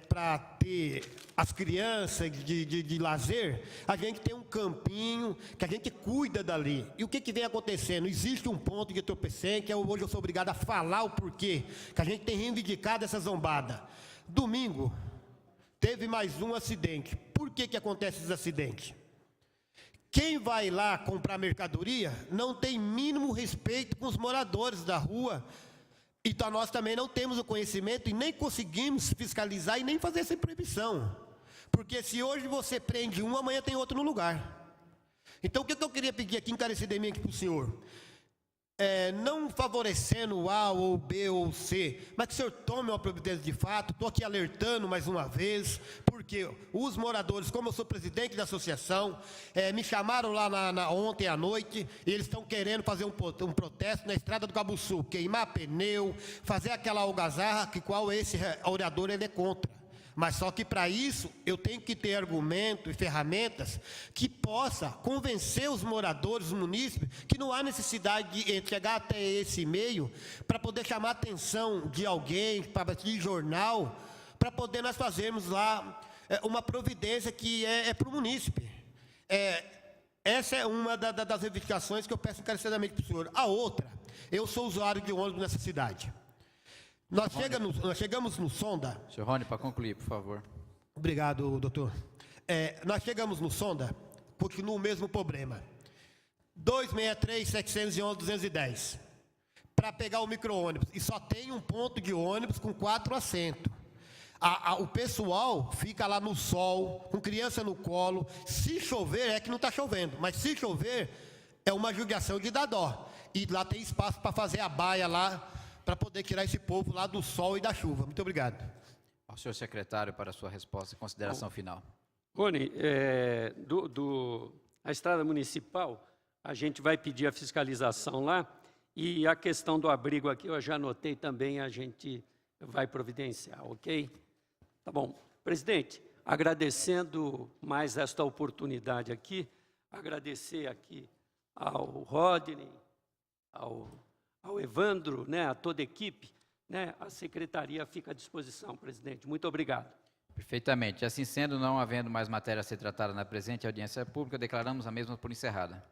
para ter as crianças de lazer, a gente tem um campinho que a gente cuida dali. E o que vem acontecendo? Existe um ponto de tropecém, que hoje eu sou obrigado a falar o porquê, que a gente tem reivindicado essa zombada. Domingo, teve mais um acidente. Por que acontece esses acidentes? Quem vai lá comprar mercadoria não tem mínimo respeito com os moradores da rua. Então nós também não temos o conhecimento e nem conseguimos fiscalizar e nem fazer essa proibição. Porque se hoje você prende um, amanhã tem outro no lugar. Então o que eu queria pedir aqui encarecidamente para o senhor? Não favorecendo o A ou B ou C, mas que o senhor tome uma providência de fato. Estou aqui alertando mais uma vez, porque os moradores, como eu sou presidente da associação, me chamaram lá ontem à noite, e eles estão querendo fazer um protesto na estrada do Cabo Sul, queimar pneu, fazer aquela algazarra, que qual esse orador ele é contra. Mas só que para isso eu tenho que ter argumento e ferramentas que possa convencer os moradores, os munícipes, que não há necessidade de chegar até esse meio para poder chamar a atenção de alguém, de jornal, para poder nós fazermos lá uma providência que é para o munícipe. Essa é uma das reivindicações que eu peço encarecidamente para o senhor. A outra, eu sou usuário de ônibus nessa cidade. Nós chegamos no Sonda. Senhor Rony, para concluir, por favor. Obrigado, doutor. Nós chegamos no Sonda, continua o mesmo problema. 263-711-210. Para pegar o micro-ônibus. E só tem um ponto de ônibus com 4 assentos. O pessoal fica lá no sol, com criança no colo. Se chover, é que não está chovendo. Mas se chover, é uma judiação de dar dó. E lá tem espaço para fazer a baia lá, para poder tirar esse povo lá do sol e da chuva. Muito obrigado. Ao senhor secretário para a sua resposta e consideração final. Rony, a estrada municipal, a gente vai pedir a fiscalização lá, e a questão do abrigo aqui, eu já anotei também, a gente vai providenciar, ok? Tá bom. Presidente, agradecendo mais esta oportunidade aqui, agradecer aqui ao Rodney, ao Evandro, né, a toda a equipe, né, a secretaria fica à disposição, presidente. Muito obrigado. Perfeitamente. Assim sendo, não havendo mais matéria a ser tratada na presente audiência pública, declaramos a mesma por encerrada.